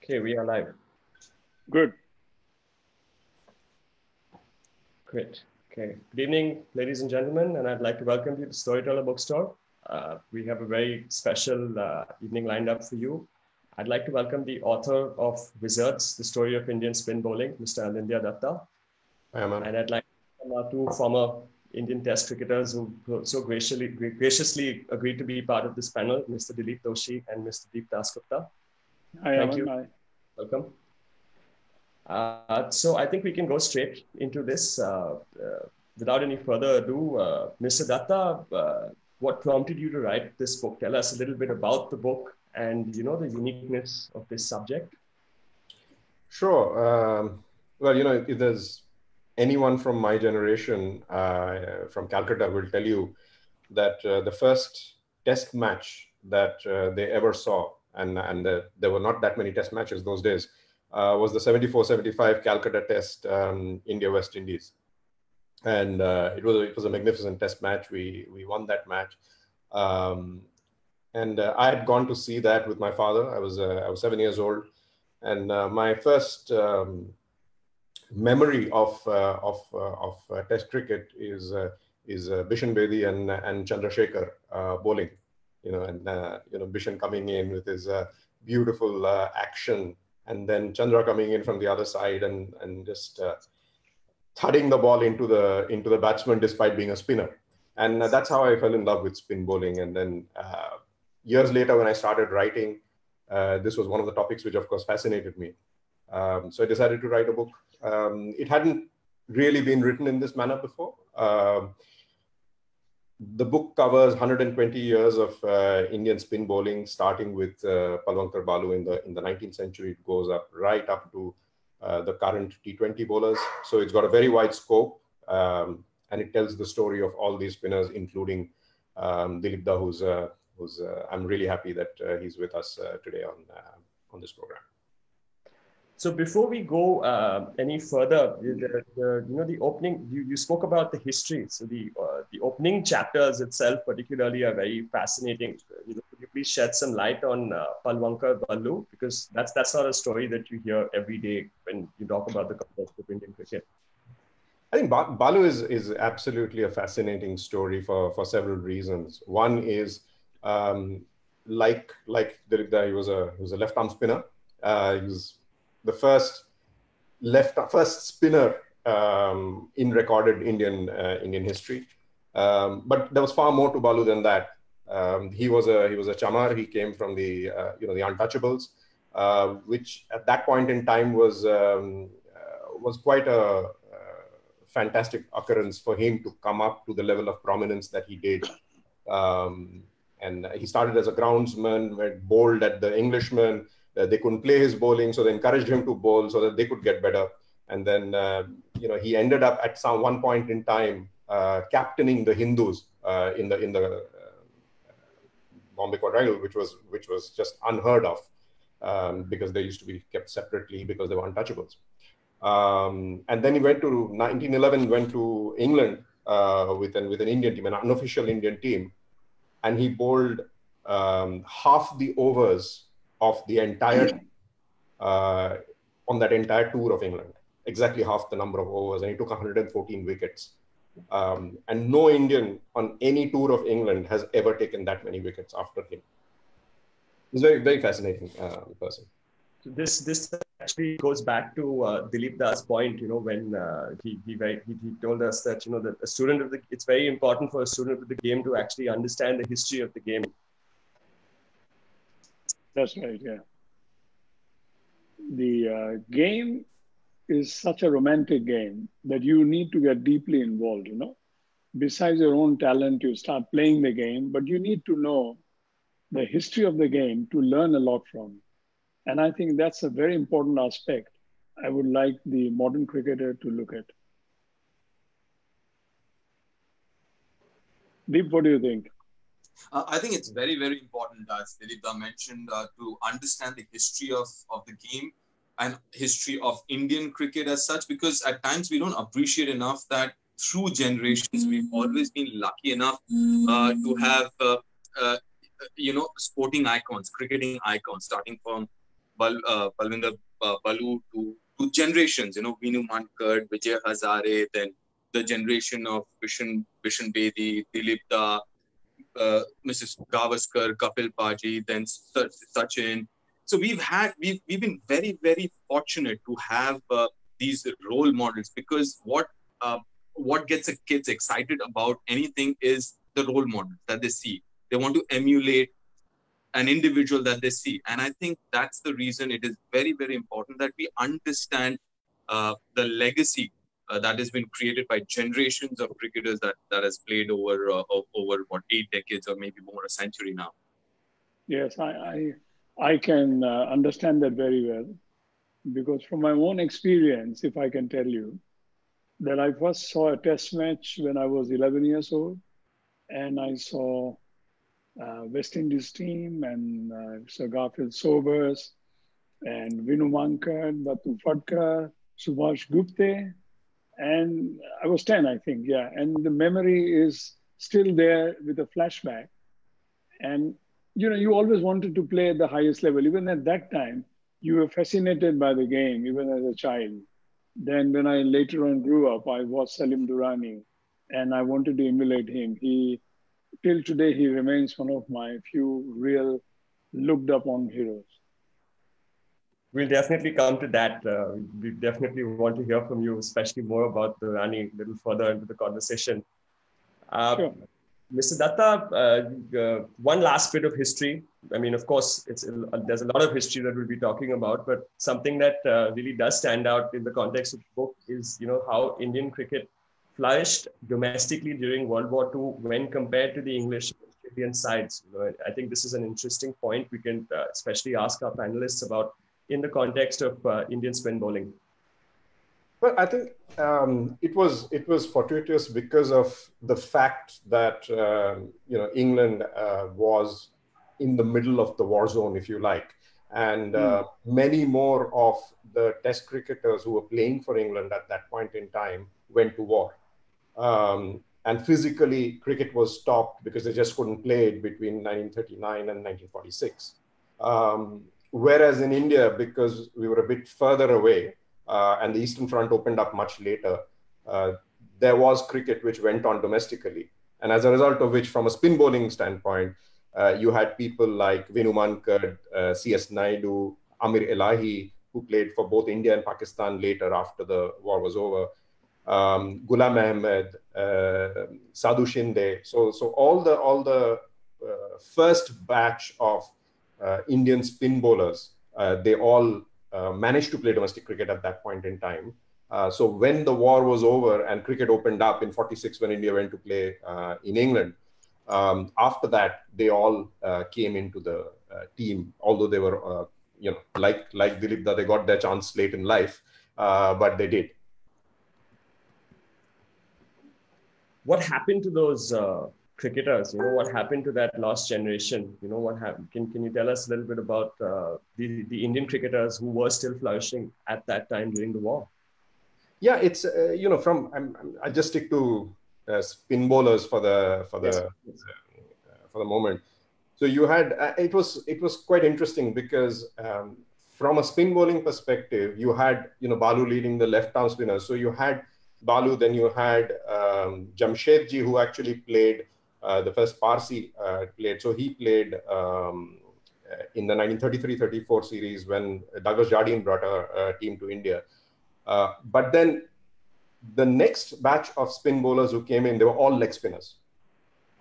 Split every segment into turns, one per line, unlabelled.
Okay, we are live.
Good.
Great. Okay. Good evening, ladies and gentlemen, and I'd like to welcome you to Storyteller Bookstore. We have a very special evening lined up for you. I'd like to welcome the author of Wizards, the story of Indian spin bowling, Mr. Anindya Dutta.
Hi, Aman.
And I'd like to welcome our two former Indian Test cricketers who so graciously agreed to be part of this panel, Mr. Dilip Doshi and Mr. Dilip Doshi.
Hi,
Thank
Aman.
you.
Hi.
Welcome. So I think we can go straight into this. Without any further ado, Mr. Datta, what prompted you to write this book? Tell us a little bit about the book and, you know, the uniqueness of this subject.
Sure. Well, you know, if there's anyone from my generation from Calcutta will tell you that the first test match that they ever saw, and there were not that many test matches those days, was the 74-75 Calcutta Test, India-West Indies. And it was a magnificent test match. We won that match. And I had gone to see that with my father. I was 7 years old. And my first memory of test cricket is Bishan Bedi and Chandrasekhar bowling. You know, and Bishan coming in with his beautiful action, and then Chandra coming in from the other side and just thudding the ball into the batsman despite being a spinner. And that's how I fell in love with spin bowling. And then years later, when I started writing, this was one of the topics which, of course, fascinated me. So I decided to write a book. It hadn't really been written in this manner before. The book covers 120 years of Indian spin bowling, starting with Palwankar Balu in the 19th century. It goes up right up to the current T20 bowlers. So it's got a very wide scope, and it tells the story of all these spinners, including Dilip Doshi, who's I'm really happy that he's with us today on this program.
So before we go any further, the opening, you spoke about the history. So the opening chapters itself particularly are very fascinating. Could you please shed some light on Palwankar Balu? Because that's not a story that you hear every day when you talk about the context of Indian cricket.
I think Balu is absolutely a fascinating story for several reasons. One is like Dilip, he was a left arm spinner. He was the first spinner in recorded Indian history. But there was far more to Balu than that. He was a chamar. He came from the Untouchables, which at that point in time was quite a fantastic occurrence for him to come up to the level of prominence that he did. And he started as a groundsman, bowled at the Englishmen. They couldn't play his bowling, so they encouraged him to bowl so that they could get better. And then, he ended up at one point in time captaining the Hindus in the Bombay Quadrilateral, which was just unheard of because they used to be kept separately because they were untouchables. And then he went to 1911, went to England with an Indian team, an unofficial Indian team, and he bowled half the overs of the entire on that entire tour of England, exactly half the number of overs, and he took 114 wickets. And no Indian on any tour of England has ever taken that many wickets after him. He's a very, very fascinating person.
So this actually goes back to Dilip Das' point, when he told us that, that a student of it's very important for a student of the game to actually understand the history of the game.
That's right, yeah. The game is such a romantic game that you need to get deeply involved, Besides your own talent, you start playing the game, but you need to know the history of the game to learn a lot from. And I think that's a very important aspect I would like the modern cricketer to look at. Deep, what do you think?
I think it's very, very important, as Dilip mentioned, to understand the history of the game and history of Indian cricket as such, because at times we don't appreciate enough that through generations, we've always been lucky enough to have, sporting icons, cricketing icons, starting from Balwinder Balu to generations, Vinu Mankad, Vijay Hazare, then the generation of Vishan Bedi, Dilip Da, Mrs. Gavaskar, Kapil Paji, then Sachin. So we've been very, very fortunate to have these role models, because what gets the kids excited about anything is the role models that they see. They want to emulate an individual that they see. And I think that's the reason it is very, very important that we understand the legacy that has been created by generations of cricketers that has played over what, 8 decades or maybe more, a century now.
Yes, I can understand that very well, because from my own experience, if I can tell you, that I first saw a test match when I was 11 years old, and I saw West Indies team and Sir Garfield Sobers and Vinu Mankad, Batu Phadkar, Subhash Gupte, and I was 10, I think, yeah. And the memory is still there with a flashback. And, you always wanted to play at the highest level. Even at that time, you were fascinated by the game, even as a child. Then when I later on grew up, I watched Salim Durrani, and I wanted to emulate him. Till today, he remains one of my few real looked upon heroes.
We'll definitely come to that. We definitely want to hear from you, especially more about Durrani a little further into the conversation.
Sure.
Mr. Datta, one last bit of history. I mean, of course, there's a lot of history that we'll be talking about, but something that really does stand out in the context of the book is, how Indian cricket flourished domestically during World War II when compared to the English and Australian sides. I think this is an interesting point we can especially ask our panelists about in the context of Indian spin bowling.
Well, I think it was fortuitous because of the fact that England was in the middle of the war zone, if you like, and many more of the Test cricketers who were playing for England at that point in time went to war, and physically cricket was stopped because they just couldn't play it between 1939 and 1946. Whereas in India, because we were a bit further away, and the Eastern Front opened up much later, there was cricket which went on domestically. And as a result of which, from a spin bowling standpoint, you had people like Vinu Mankad, C.S. Naidu, Amir Elahi, who played for both India and Pakistan later after the war was over, Ghulam Ahmed, Sadhu Shinde. So all the first batch of Indian spin bowlers, they all managed to play domestic cricket at that point in time. So when the war was over and cricket opened up in 46, when India went to play in England, after that, they all came into the team, although they were, like Dilip Da, they got their chance late in life, but they did.
What happened to those cricketers? What happened to that lost generation? What happened? Can you tell us a little bit about the Indian cricketers who were still flourishing at that time during the war?
Yeah, it's I just stick to spin bowlers for the moment. So you had it was quite interesting because from a spin bowling perspective, you had Balu leading the left arm spinners. So you had Balu, then you had Jamshedji, who actually played the first Parsi played. So he played in the 1933-34 series when Douglas Jardine brought a team to India. But then the next batch of spin bowlers who came in, they were all leg spinners.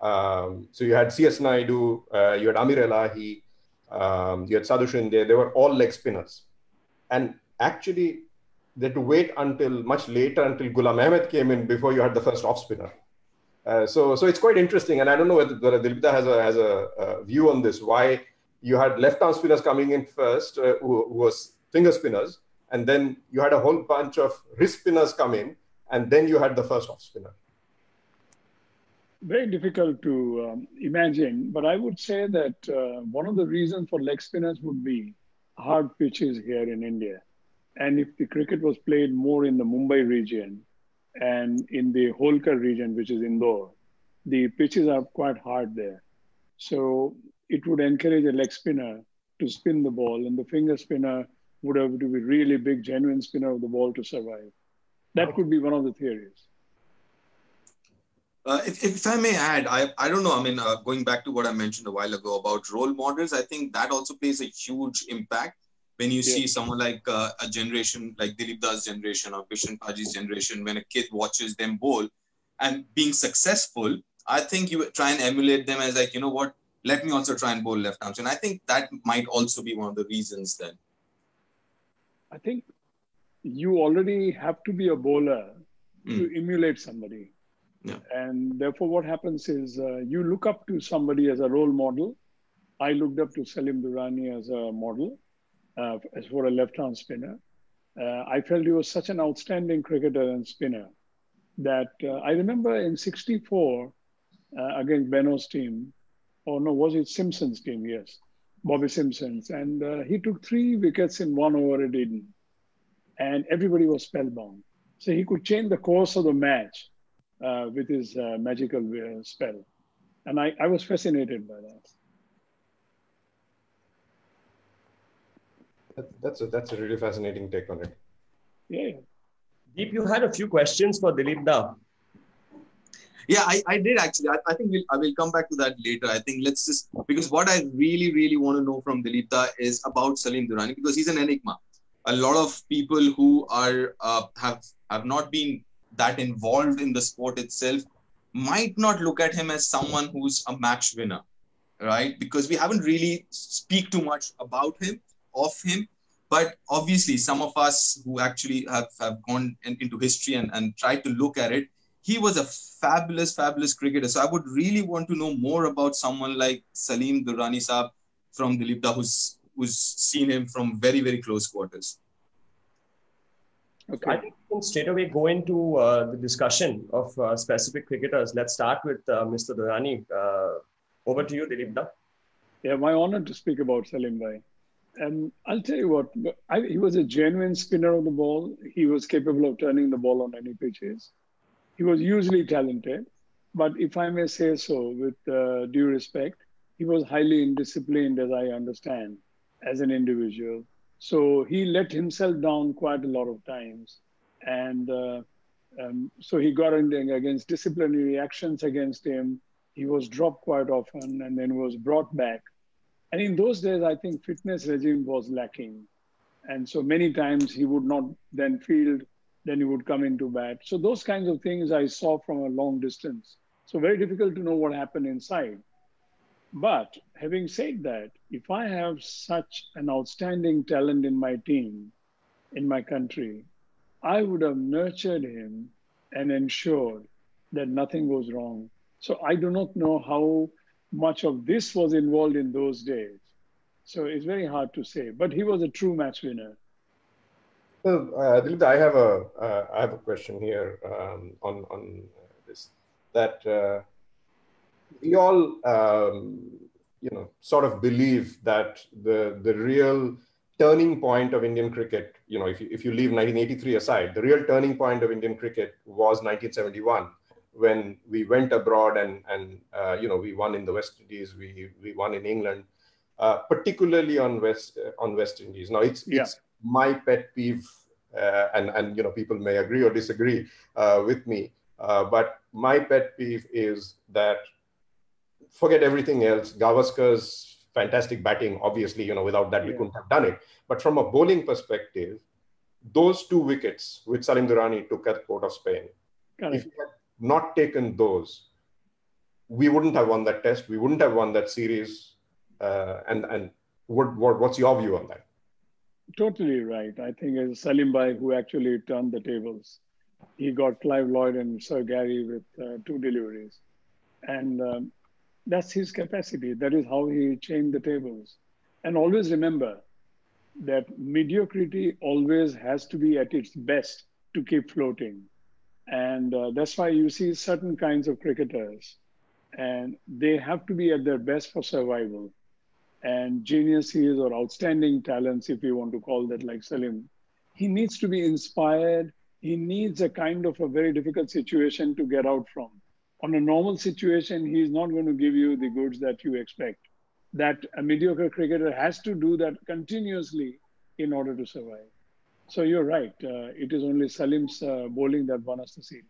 So you had C.S. Naidu, you had Amir Elahi, you had Sadhu Shinde, they were all leg spinners. And actually, they had to wait until much later, until Ghulam Ahmed came in before you had the first off spinner. So it's quite interesting. And I don't know whether Dilip Da has a view on this, why you had left arm spinners coming in first, who was finger spinners. And then you had a whole bunch of wrist spinners come in, and then you had the first off spinner.
Very difficult to imagine, but I would say that one of the reasons for leg spinners would be hard pitches here in India. And if the cricket was played more in the Mumbai region and in the Holkar region, which is Indore, the pitches are quite hard there. So it would encourage a leg spinner to spin the ball, and the finger spinner would have to be really big, genuine spinner of the ball to survive. That could be one of the theories.
If I may add, I don't know, I mean, going back to what I mentioned a while ago about role models, I think that also plays a huge impact when you see someone like a generation like Dilip Dosh's generation or Bishan Paji's generation, when a kid watches them bowl and being successful, I think you try and emulate them as like, you know what, let me also try and bowl left arm. And I think that might also be one of the reasons then.
I think you already have to be a bowler to emulate somebody.
Yeah.
And therefore what happens is you look up to somebody as a role model. I looked up to Salim Durrani as a model, as for a left-arm spinner. I felt he was such an outstanding cricketer and spinner that I remember in '64 against Benno's team, or no, was it Simpson's team? Yes, Bobby Simpson's. And he took 3 wickets in 1 over at Eden. And everybody was spellbound. So he could change the course of the match with his magical spell. And I was fascinated by that.
That's a really fascinating take on it.
Yeah.
Deep, you had a few questions for Dilip Da.
Yeah, I did actually. I think I will come back to that later. I think let's just, because what I really, really want to know from Dilip Da is about Salim Durrani, because he's an enigma. A lot of people who are have not been that involved in the sport itself might not look at him as someone who's a match winner, right? Because we haven't really speak too much about him, of him. But obviously, some of us who actually have gone into history and tried to look at it, he was a fabulous, fabulous cricketer. So I would really want to know more about someone like Salim Durrani Saab from Dilip Da, who's seen him from very, very close quarters.
Okay. I think we can straight away go into the discussion of specific cricketers. Let's start with Mr. Durrani. Over to you, Dilip Da.
Yeah, my honor to speak about Salim Bhai. And I'll tell you what, he was a genuine spinner of the ball. He was capable of turning the ball on any pitches. He was usually talented, but if I may say so with due respect, he was highly indisciplined, as I understand, as an individual. So he let himself down quite a lot of times. And so he got against disciplinary actions against him. He was dropped quite often and then was brought back. And in those days, I think fitness regime was lacking. And so many times he would not then field, then he would come into bat. So those kinds of things I saw from a long distance. So very difficult to know what happened inside. But having said that, if I have such an outstanding talent in my team, in my country, I would have nurtured him and ensured that nothing goes wrong. So I do not know how much of this was involved in those days. So it's very hard to say, but he was a true match winner.
Well, Dilip, I have a question here on this. That we all, sort of believe that the real turning point of Indian cricket, if you leave 1983 aside, the real turning point of Indian cricket was 1971, when we went abroad and we won in the West Indies, we won in England, particularly on West Indies. Now it's my pet peeve, and people may agree or disagree with me, but my pet peeve is that, forget everything else, Gavaskar's fantastic batting, obviously, without that we couldn't have done it. But from a bowling perspective, those 2 wickets which Salim Durrani took at Port of Spain, if he had not taken those, we wouldn't have won that test. We wouldn't have won that series. And what's your view on that?
Totally right. I think it's Salim Bhai who actually turned the tables. He got Clive Lloyd and Sir Gary with 2 deliveries. And that's his capacity. That is how he changed the tables. And always remember that mediocrity always has to be at its best to keep floating. And that's why you see certain kinds of cricketers, and they have to be at their best for survival. And geniuses or outstanding talents, if you want to call that, like Salim, he needs to be inspired. He needs a kind of a very difficult situation to get out from. On a normal situation, he's not going to give you the goods that you expect. that a mediocre cricketer has to do that continuously in order to survive. So you're right. It is only Salim's bowling that won us the series.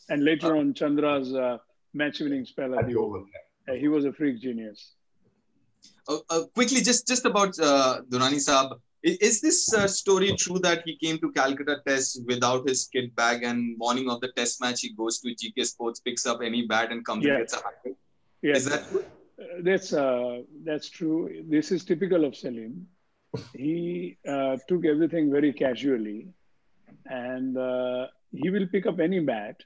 And later on, Chandra's match-winning spell at the Oval. He was a freak genius.
Quickly, just about Durrani Saab. Is this story true that he came to Calcutta Test without his kit bag, and morning of the Test match he goes to GK Sports, picks up any bat and comes and gets a hat?
Yes,
is that true?
That's true. This is typical of Salim. He took everything very casually, and he will pick up any bat.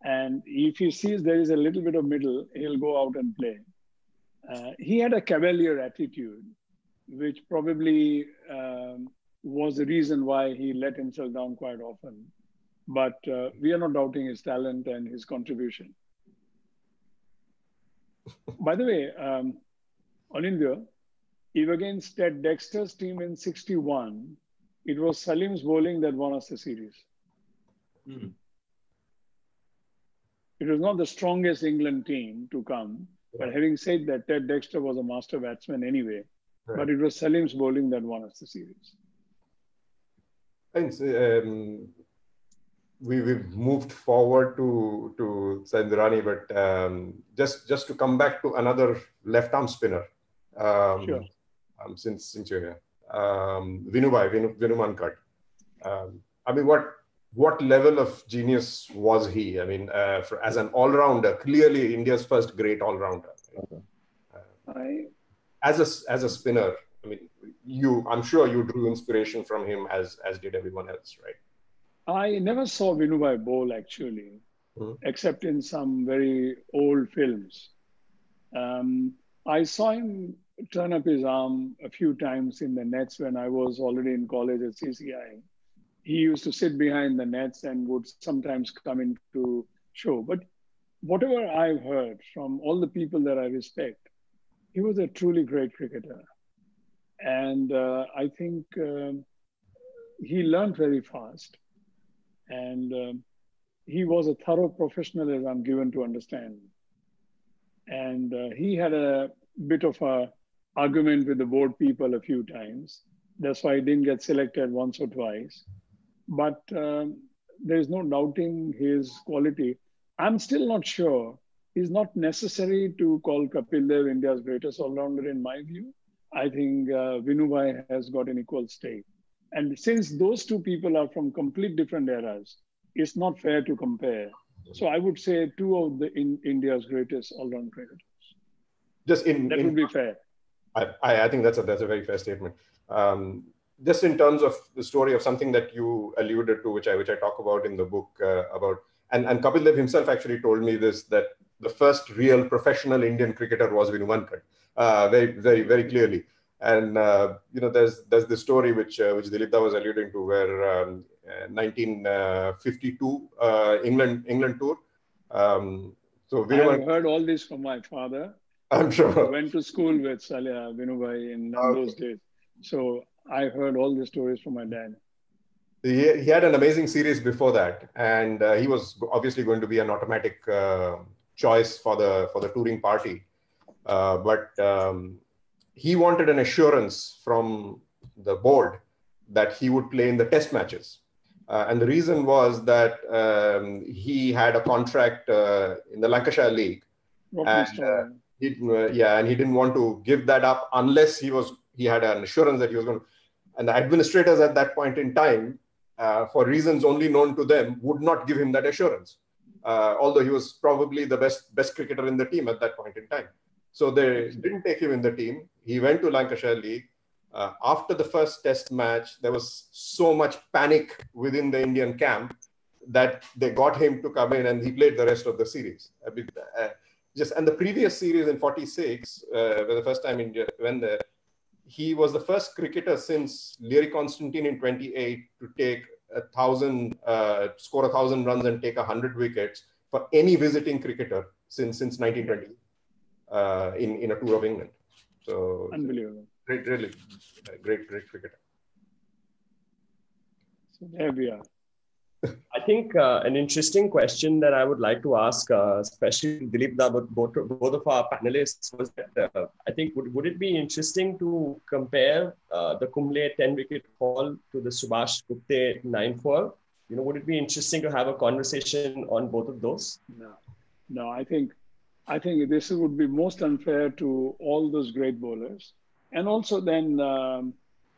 And if he sees there is a little bit of middle, he'll go out and play. He had a cavalier attitude, which probably was the reason why he let himself down quite often. But we are not doubting his talent and his contribution. By the way, Anindya, if against Ted Dexter's team in '61, it was Salim's bowling that won us the series.
Mm.
It was not the strongest England team to come. But having said that, Ted Dexter was a master batsman anyway. Right. But it was Salim's bowling that won us the series.
And we've moved forward to Durrani, but just to come back to another left-arm spinner.
Sure.
Since you're here, Vinu Mankad. I mean, what level of genius was he? I mean, as an all-rounder, clearly India's first great all-rounder. As a spinner, I mean, I'm sure you drew inspiration from him as did everyone else, right?
I never saw Vinubai bowl actually, except in some very old films. I saw him turn up his arm a few times in the nets when I was already in college at CCI. He used to sit behind the nets and would sometimes come into show. But whatever I've heard from all the people that I respect, he was a truly great cricketer. And I think he learned very fast. And he was a thorough professional, as I'm given to understand. And he had a bit of a argument with the board people a few times. That's why he didn't get selected once or twice. But there is no doubting his quality. I'm still not sure. It's not necessary to call Kapil Dev India's greatest all-rounder in my view. I think Vinubai has got an equal stake. And since those two people are from complete different eras, it's not fair to compare. So I would say two of India's greatest all-round cricketers. That would be fair.
I think that's a very fair statement. Just in terms of the story of something that you alluded to, which I talk about in the book and Kapil Dev himself actually told me this, that the first real professional Indian cricketer was Vinu Mankad, very, very, very clearly. And there's the story which Dilip was alluding to, where 1952 England tour.
So I've heard all this from my father.
I'm sure.
I went to school with Vinubai in those days. So I heard all the stories from my dad.
He had an amazing series before that, and he was obviously going to be an automatic choice for the touring party. But he wanted an assurance from the board that he would play in the test matches. And the reason was that he had a contract in the Lancashire League. And he didn't want to give that up unless he had an assurance that he was going to. And the administrators at that point in time, for reasons only known to them, would not give him that assurance. Although he was probably the best cricketer in the team at that point in time. So they didn't take him in the team. He went to Lancashire League. After the first test match, there was so much panic within the Indian camp that they got him to come in, and he played the rest of the series. And the previous series in '46, where the first time India went there, he was the first cricketer since Leary Constantine in '28 to take 1,000, score 1,000 runs and take 100 wickets for any visiting cricketer since 1920 in a tour of England. So
unbelievable.
Great cricketer.
So there we are.
I think an interesting question that I would like to ask, especially Dilip, but both of our panelists, was that I think would it be interesting to compare the Kumble 10-wicket haul to the Subhash Gupte 9 for? Would it be interesting to have a conversation on both of those?
No. I think this would be most unfair to all those great bowlers, and also then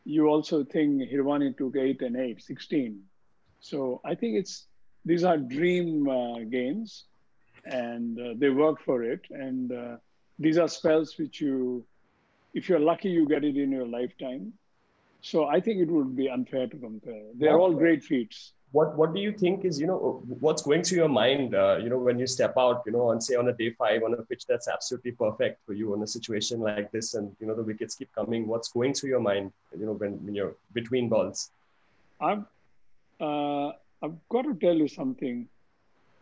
you also think Hirwani took 8 and 8, 16. So I think these are dream games, and they work for it. And these are spells which if you're lucky, you get it in your lifetime. So I think it would be unfair to compare. They're all great feats.
What do you think is, what's going through your mind, when you step out, on a day 5 on a pitch that's absolutely perfect for you in a situation like this, and, the wickets keep coming, what's going through your mind, when you're between balls?
I've got to tell you something.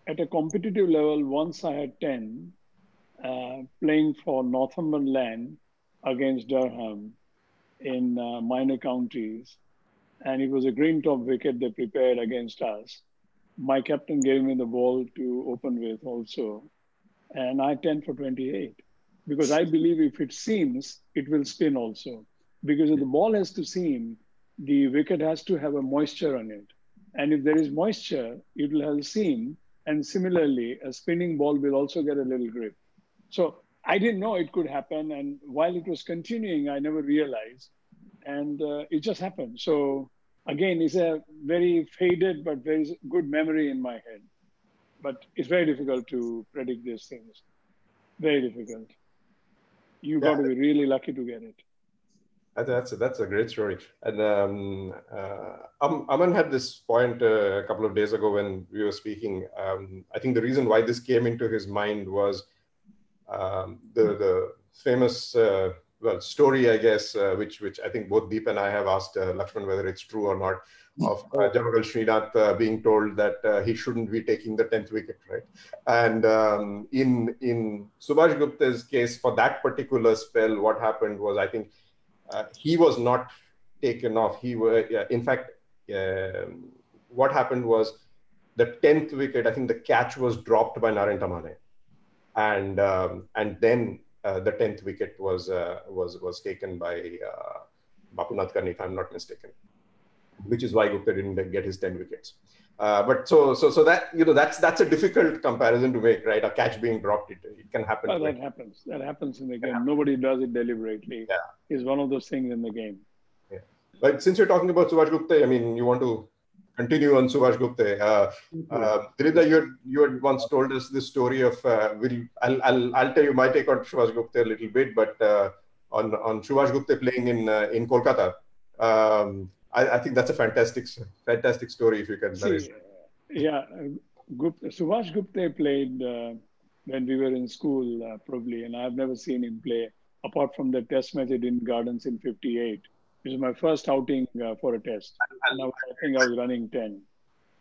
At a competitive level, once I had 10 playing for Northumberland against Durham in minor counties, and it was a green top wicket they prepared against us. My captain gave me the ball to open with also, and I 10 for 28, because I believe if it seams, it will spin also. Because if the ball has to seam, the wicket has to have a moisture on it. And if there is moisture, it will have a seam. And similarly, a spinning ball will also get a little grip. So I didn't know it could happen. And while it was continuing, I never realized. And it just happened. So again, it's a very faded but very good memory in my head. But it's very difficult to predict these things. Very difficult. You got to be really lucky to get it.
That's a great story. And Aman had this point a couple of days ago when we were speaking. I think the reason why this came into his mind was the famous story, I guess, which I think both Deep and I have asked Lakshman whether it's true or not, of Jamagal Srinath being told that he shouldn't be taking the 10th wicket, right? And in Subhash Gupta's case, for that particular spell, what happened was, I think, he was not taken off. In fact, what happened was the 10th wicket, I think the catch was dropped by Naren Tamane. And then the 10th wicket was taken by Bapunath Karni, if I'm not mistaken, which is why Gupta didn't get his 10 wickets. But so that, that's a difficult comparison to make, right? A catch being dropped, it can happen.
Well, that happens. That happens in the game. Nobody does it deliberately. Yeah. It's one of those things in the game.
Yeah. But since you're talking about Subhash Gupta, I mean, you want to continue on Subhash Gupta. Dilip, you had once told us this story of, I'll tell you my take on Subhash Gupta a little bit, but on Subhash Gupta playing in Kolkata, I think that's a fantastic story if you can.
Yeah, Subhash Gupta played when we were in school, probably, and I've never seen him play apart from the test match at Eden Gardens in '58. It was my first outing for a test. And I think I was running 10.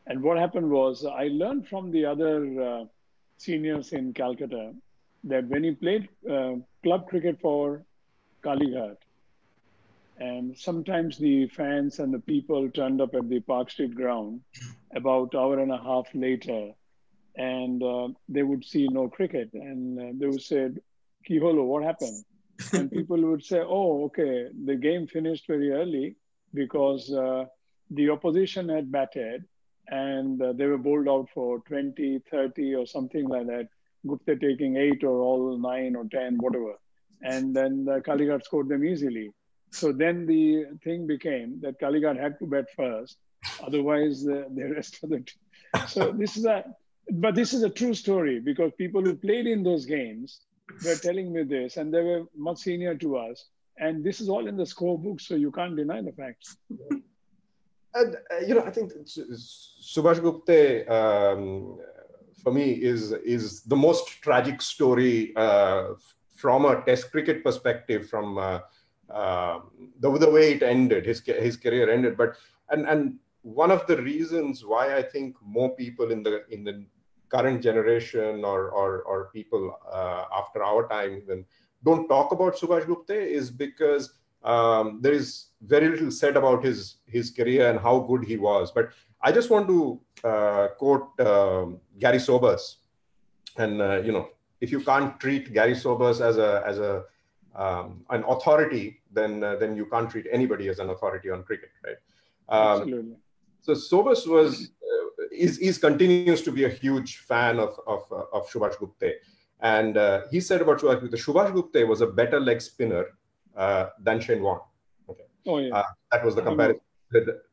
And what happened was I learned from the other seniors in Calcutta that when he played club cricket for Kalighat, and sometimes the fans and the people turned up at the Park Street ground about an hour and a half later, and they would see no cricket. And they would say, Kiholo, what happened? And people would say, oh, okay, the game finished very early because the opposition had batted and they were bowled out for 20, 30 or something like that. Gupta taking 8 or all 9 or 10, whatever. And then Kalighat scored them easily. So then the thing became that Kalighat had to bat first. Otherwise, the rest of the team. So this is a true story because people who played in those games were telling me this, and they were much senior to us. And this is all in the scorebook, so you can't deny the facts.
And, I think Subhash Gupta, for me, is the most tragic story from a test cricket perspective, from the way it ended, his career ended. But and one of the reasons why I think more people in the current generation or people after our time even don't talk about Subhash Gupta is because There is very little said about his career and how good he was. But I just want to quote Gary Sobers. And if you can't treat Gary Sobers as an authority, then you can't treat anybody as an authority on cricket, right?
Absolutely.
So Sobers continues to be a huge fan of Subhash Gupte, and he said about Subhash Gupte was a better leg spinner than Shane Warne. Okay.
Oh yeah,
that was the comparison.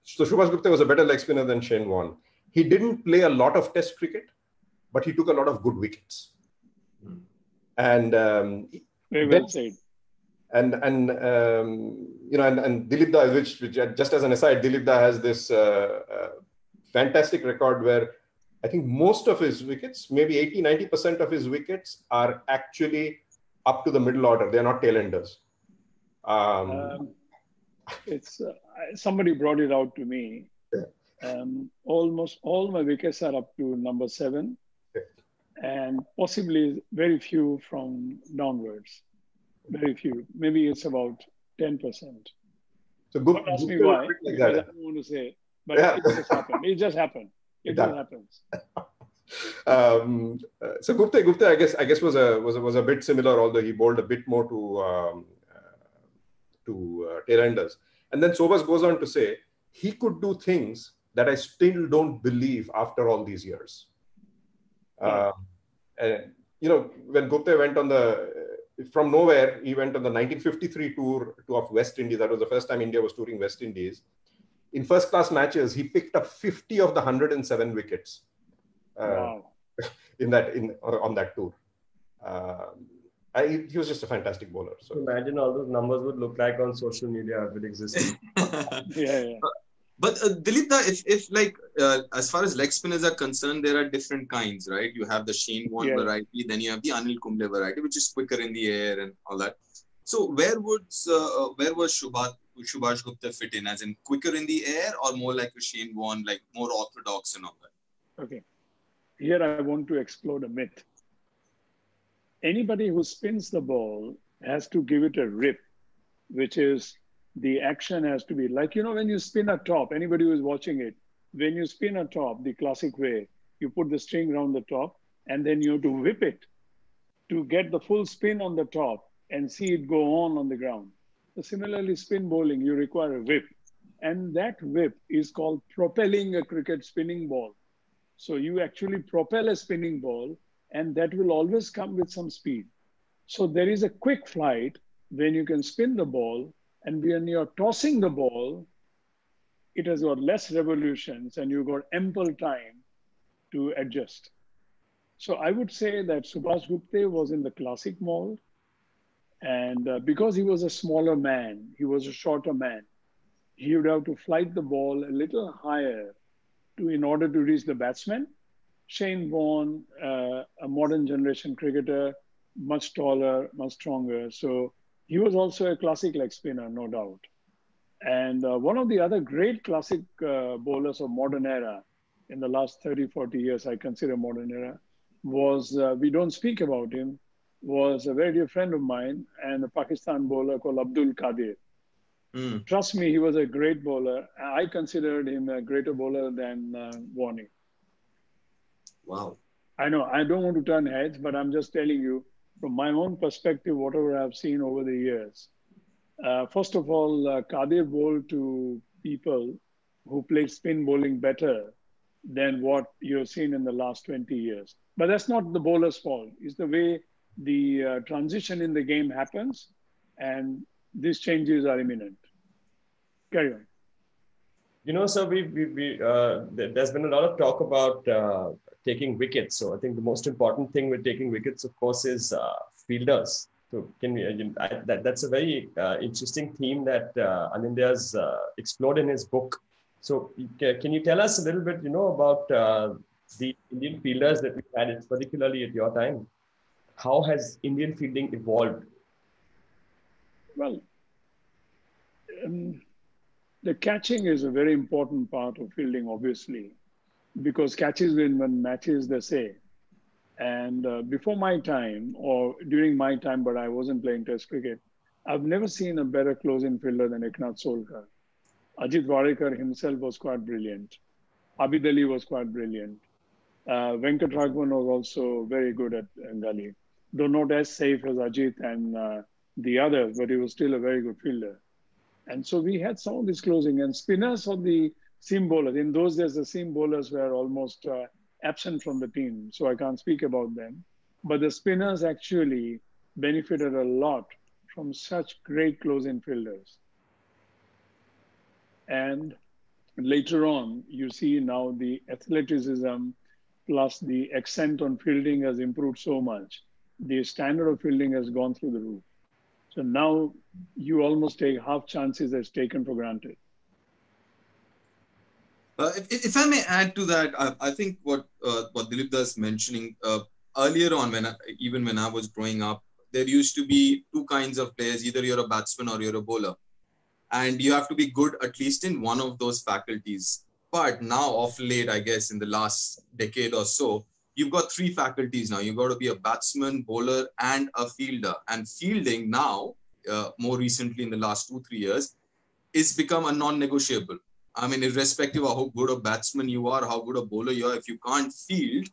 So Subhash Gupte was a better leg spinner than Shane Warne. He didn't play a lot of Test cricket, but he took a lot of good wickets. And
very well said.
And Dilip Da, which just as an aside, Dilip Da has this fantastic record where I think most of his wickets, maybe 80-90% of his wickets, are actually up to the middle order. They're not tailenders.
It's somebody brought it out to me. Yeah. Almost all my wickets are up to number 7, and possibly very few from downwards. Very few. Maybe it's about 10%.
So good.
Don't ask me why.
Like
I don't want to say, but yeah. It just happened. It just happened. It just happens.
So Gupta, I guess was a bit similar, although he bowled a bit more to tailenders. And then Sobers goes on to say he could do things that I still don't believe after all these years. And when Gupta went on from nowhere, he went on the 1953 tour of West Indies. That was the first time India was touring West Indies. In first-class matches, he picked up 50 of the 107 wickets.
Wow!
on that tour, he was just a fantastic bowler. So
imagine all those numbers would look like on social media if it existed.
Yeah.
But Dilip, as far as leg spinners are concerned, there are different kinds, right? You have the Shane Warne variety, then you have the Anil Kumble variety, which is quicker in the air and all that. So where was Subhash Gupta fit in? As in quicker in the air, or more like a Shane Warne, like more orthodox and all that?
Okay. Here I want to explode a myth. Anybody who spins the ball has to give it a rip, which is the action has to be like, when you spin a top, anybody who is watching it, when you spin a top, the classic way, you put the string around the top and then you have to whip it to get the full spin on the top and see it go on the ground. So similarly, spin bowling, you require a whip. And that whip is called propelling a cricket spinning ball. So you actually propel a spinning ball, and that will always come with some speed. So there is a quick flight when you can spin the ball, and when you're tossing the ball, it has got less revolutions and you've got ample time to adjust. So I would say that Subhash Gupte was in the classic mold. And because he was a smaller man, he was a shorter man, he would have to flight the ball a little higher in order to reach the batsman. Shane Warne, a modern generation cricketer, much taller, much stronger. So he was also a classic leg spinner, no doubt. And one of the other great classic bowlers of modern era in the last 30, 40 years, I consider modern era, was, we don't speak about him, was a very dear friend of mine and a Pakistan bowler called Abdul Qadir. Trust me, he was a great bowler. I considered him a greater bowler than Warne.
Wow.
I know, I don't want to turn heads, but I'm just telling you, from my own perspective, whatever I've seen over the years. First of all, Qadir bowled to people who played spin bowling better than what you've seen in the last 20 years. But that's not the bowler's fault. It's the way the transition in the game happens, and these changes are imminent. Carry on.
So there's been a lot of talk about taking wickets. So I think the most important thing with taking wickets, of course, is fielders. So that's a very interesting theme that Anindya's explored in his book. So can you tell us a little bit, about the Indian fielders that we've had, particularly at your time? How has Indian fielding evolved?
Well, the catching is a very important part of fielding, obviously, because catches win matches, they say. And before my time, or during my time, but I wasn't playing Test cricket, I've never seen a better close-in fielder than Eknath Solkar. Ajit Wadekar himself was quite brilliant. Abid Ali was quite brilliant. Venkat Raghavan was also very good at Gully. Though not as safe as Ajit and the others, but he was still a very good fielder. And so we had some of this closing. And spinners or the seam bowlers. In those days, the seam bowlers were almost absent from the team, so I can't speak about them. But the spinners actually benefited a lot from such great close-in fielders. And later on, you see now the athleticism plus the accent on fielding has improved so much. The standard of fielding has gone through the roof. So now you almost take half chances as taken for granted.
If I may add to that, I think what Dilip is mentioning earlier on, even when I was growing up, there used to be two kinds of players. Either you're a batsman or you're a bowler. And you have to be good at least in one of those faculties. But now, of late, I guess, in the last decade or so, you've got three faculties now. You've got to be a batsman, bowler, and a fielder. And fielding now, more recently in the last 2-3 years, is become a non-negotiable. I mean, irrespective of how good a batsman you are, how good a bowler you are, if you can't field,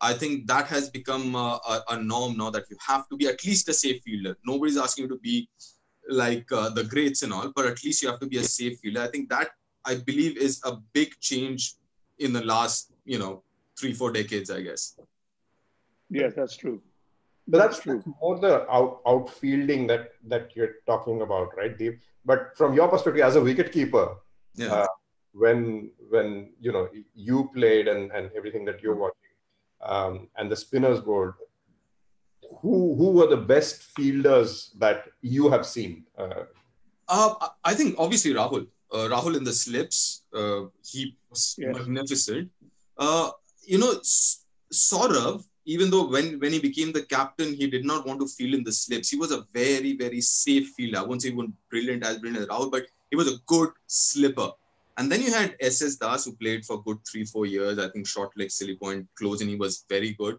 I think that has become a norm now that you have to be at least a safe fielder. Nobody's asking you to be like the greats and all, but at least you have to be a safe fielder. I think that, I believe, is a big change in the last, 3-4 decades, I guess.
Yes, that's true.
But that's more the outfielding that you're talking about, right, Deep? But from your perspective as a wicketkeeper, when you played and everything that you're watching, and the spinners board, who were the best fielders that you have seen?
I think obviously Rahul. Rahul in the slips, he was magnificent. Saurav, even though when he became the captain, he did not want to field in the slips. He was a very, very safe fielder. I won't say he was brilliant as Rahul, but he was a good slipper. And then you had S.S. Das, who played for good 3-4 years. I think short leg, silly point, close, and he was very good.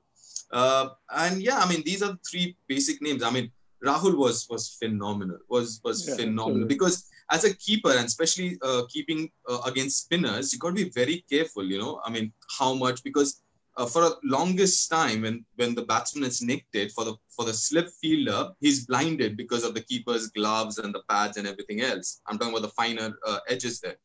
These are the three basic names. I mean, Rahul was phenomenal, was phenomenal. Absolutely. Because as a keeper, and especially keeping against spinners, you got to be very careful, how much, because for the longest time, when the batsman is nicked it, for the slip fielder, he's blinded because of the keeper's gloves and the pads and everything else. I'm talking about the finer edges there.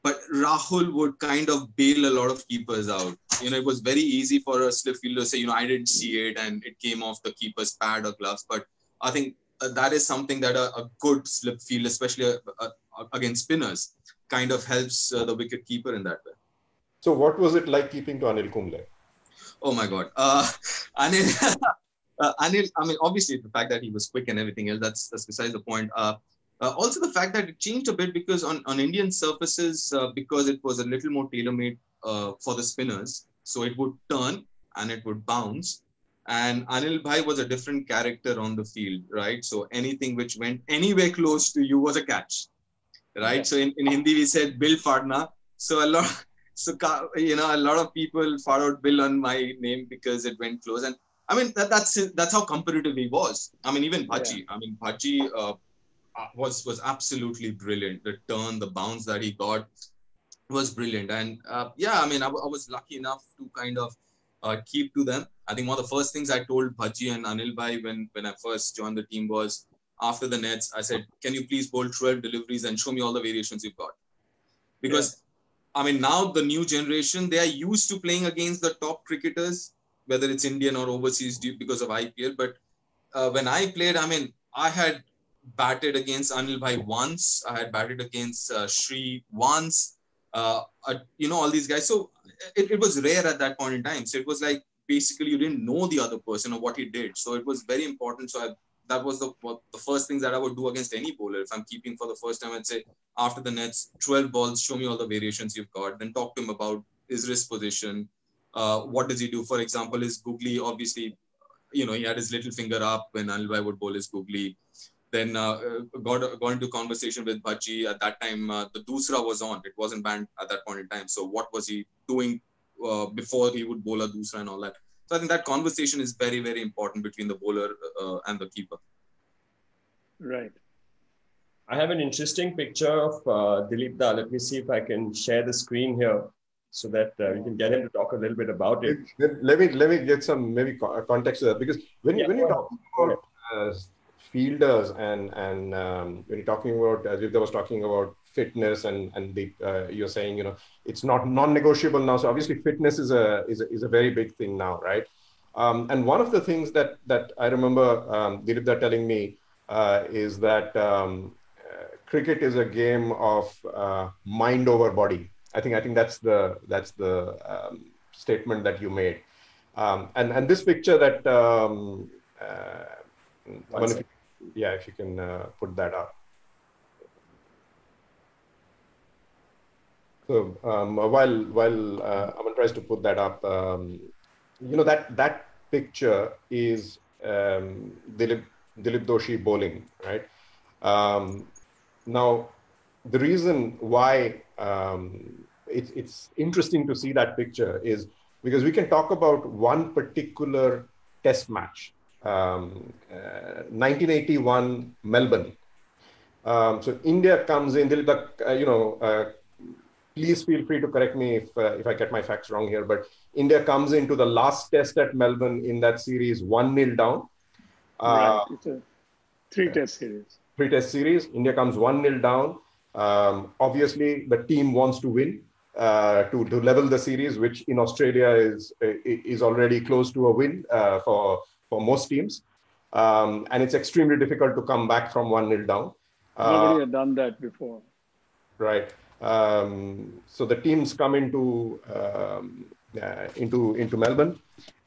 But Rahul would kind of bail a lot of keepers out. It was very easy for a slip fielder to say, I didn't see it and it came off the keeper's pad or gloves. But I think that is something that a good slip fielder, especially against spinners, kind of helps the wicket keeper in that way.
So what was it like keeping to Anil Kumble?
Oh my God. Anil, I mean, obviously the fact that he was quick and everything else, that's besides the point. Also the fact that it changed a bit because on Indian surfaces, because it was a little more tailor-made for the spinners, so it would turn and it would bounce. And Anil Bhai was a different character on the field, right? So anything which went anywhere close to you was a catch, right? Yeah. So in Hindi we said Bill Fadna. So a lot of people followed Bill on my name because it went close. And I mean that's how competitive he was. I mean even Bhaji. Yeah. I mean Bhaji was absolutely brilliant. The turn, the bounce that he got was brilliant. And I was lucky enough to kind of keep to them. I think one of the first things I told Bhaji and Anil Bhai when I first joined the team was, after the nets, I said, can you please bowl 12 deliveries and show me all the variations you've got? Because, I mean, now the new generation, they are used to playing against the top cricketers, whether it's Indian or overseas because of IPL. But when I played, I mean, I had batted against Anil Bhai once. I had batted against Shri once. All these guys. So it was rare at that point in time. So it was like, basically you didn't know the other person or what he did. So it was very important. So that was the first things that I would do against any bowler. If I'm keeping for the first time, I'd say, after the nets, 12 balls, show me all the variations you've got. Then talk to him about his wrist position. What does he do? For example, his googly, obviously, he had his little finger up when Anil Bhai would bowl his googly. Then got into conversation with Bhaji. At that time, the Dusra was on. It wasn't banned at that point in time. So what was he doing before he would bowl a Dusra and all that? So I think that conversation is very, very important between the bowler and the keeper.
Right.
I have an interesting picture of Dilip Da. Let me see if I can share the screen here so that we can get him to talk a little bit about it.
Let me get some maybe context to that, because when
Yeah,
you
go
talk
ahead.
about fielders and when you're talking about, as if I was talking about fitness and the you're saying, you know, it's not non-negotiable now. So obviously fitness is a very big thing now, right? And one of the things that I remember Dilip Da telling me is that cricket is a game of mind over body. I think that's the statement that you made. And this picture that Aman, if you can put that up. So while Aman tries to put that up, you know, that picture is Dilip Doshi bowling, right? Now, the reason why it's interesting to see that picture is because we can talk about one particular test match, 1981 Melbourne. So India comes in, please feel free to correct me if I get my facts wrong here, but India comes into the last test at Melbourne in that series 1-0 down.
Right. It's a three-test series.
Three-test series. India comes 1-0 down. Obviously, the team wants to win to level the series, which in Australia is already close to a win for most teams. And it's extremely difficult to come back from 1-0 down.
Nobody had done that before.
Right. So the teams come into Melbourne,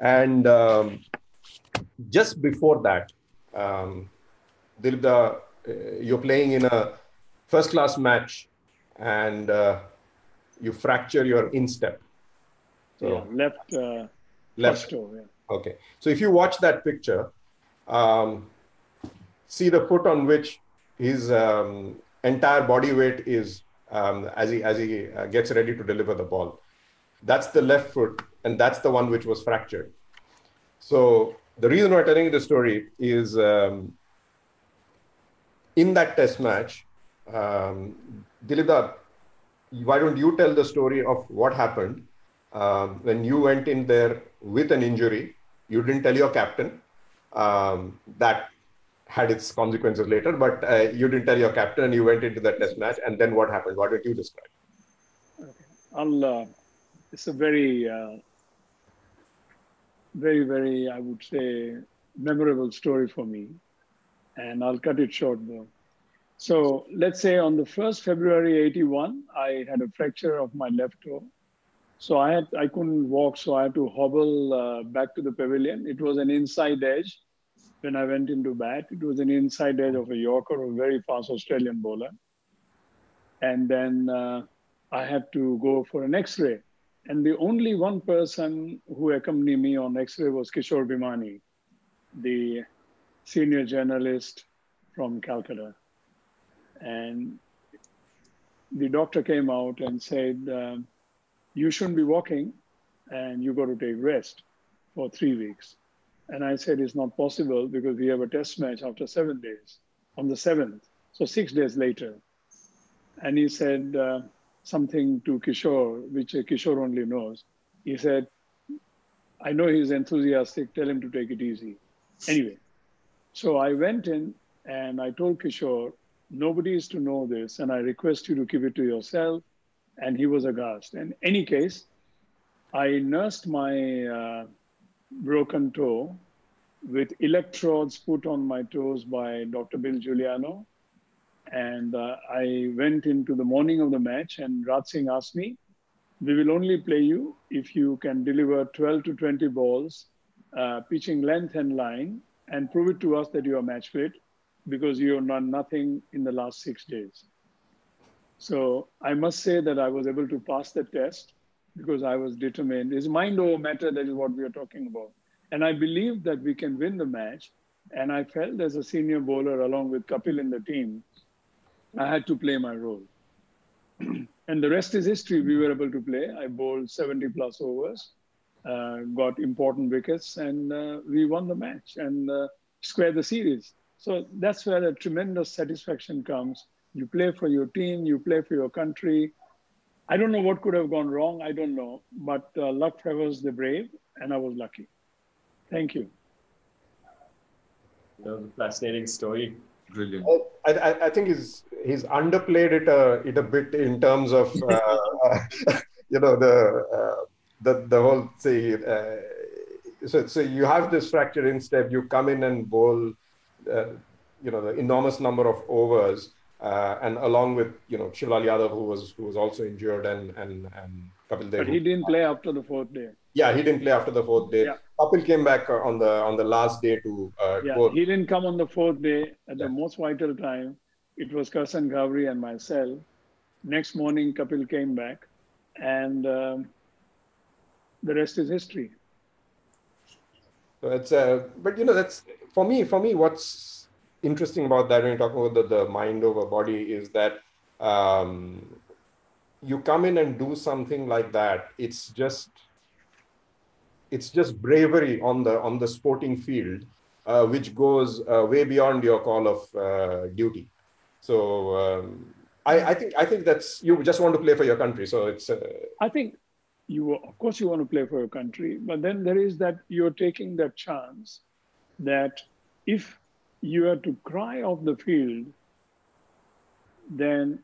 and just before that, Dilip, you're playing in a first-class match, and you fracture your instep.
So, yeah, left toe. Yeah.
Okay. So if you watch that picture, see the foot on which his entire body weight is as he gets ready to deliver the ball. That's the left foot, and that's the one which was fractured. So the reason we're telling you the story is in that test match, Dilip, why don't you tell the story of what happened when you went in there with an injury? You didn't tell your captain. That had its consequences later, but you didn't tell your captain and you went into that test match. And then what happened? Why don't you describe?
Okay. It's a very, very, I would say, memorable story for me. And I'll cut it short though. So let's say on the 1st February 81, I had a fracture of my left toe. So I couldn't walk, so I had to hobble back to the pavilion. It was an inside edge. When I went into bat, it was an inside edge of a Yorker, a very fast Australian bowler. And then I had to go for an X-ray. And the only one person who accompanied me on X-ray was Kishore Bhimani, the senior journalist from Calcutta. And the doctor came out and said, you shouldn't be walking and you got to take rest for 3 weeks. And I said, it's not possible because we have a test match after 7 days, on the 7th, so 6 days later. And he said something to Kishore, which Kishore only knows. He said, I know he's enthusiastic, tell him to take it easy. Anyway, so I went in and I told Kishore, nobody is to know this, and I request you to keep it to yourself. And he was aghast. In any case, I nursed my broken toe with electrodes put on my toes by Dr. Bill Giuliano. And I went into the morning of the match, and Raj Singh asked me, we will only play you if you can deliver 12 to 20 balls, pitching length and line, and prove it to us that you are match fit, because you have done nothing in the last 6 days. So I must say that I was able to pass the test because I was determined. It's mind over matter, that is what we are talking about. And I believed that we can win the match. And I felt as a senior bowler, along with Kapil in the team, I had to play my role. And the rest is history. We were able to play. I bowled 70 plus overs, got important wickets, and we won the match and squared the series. So that's where a tremendous satisfaction comes. You play for your team, you play for your country. I don't know what could have gone wrong. I don't know. But luck favors the brave, and I was lucky. Thank you.
That was a fascinating story.
Brilliant.
I think he's underplayed it a bit in terms of you know the whole say. So you have this fractured instep. You come in and bowl, you know, the enormous number of overs, and along with Shivlal Yadav, who was also injured, and Kapil Dev.
But he didn't play after the 4th day.
Yeah, he didn't play after the 4th day.
Yeah.
Kapil came back on the last day to bowl.
He didn't come on the 4th day at the most vital time. It was Karsan Ghavri and myself. Next morning, Kapil came back, and the rest is history.
So it's but that's for me. What's interesting about that when you're talking about the mind over body is that you come in and do something like that. It's just bravery on the sporting field, which goes way beyond your call of duty. So I think that's, you just want to play for your country. So it's.
I think of course you want to play for your country, but then there is that you're taking that chance that if you are to cry off the field, then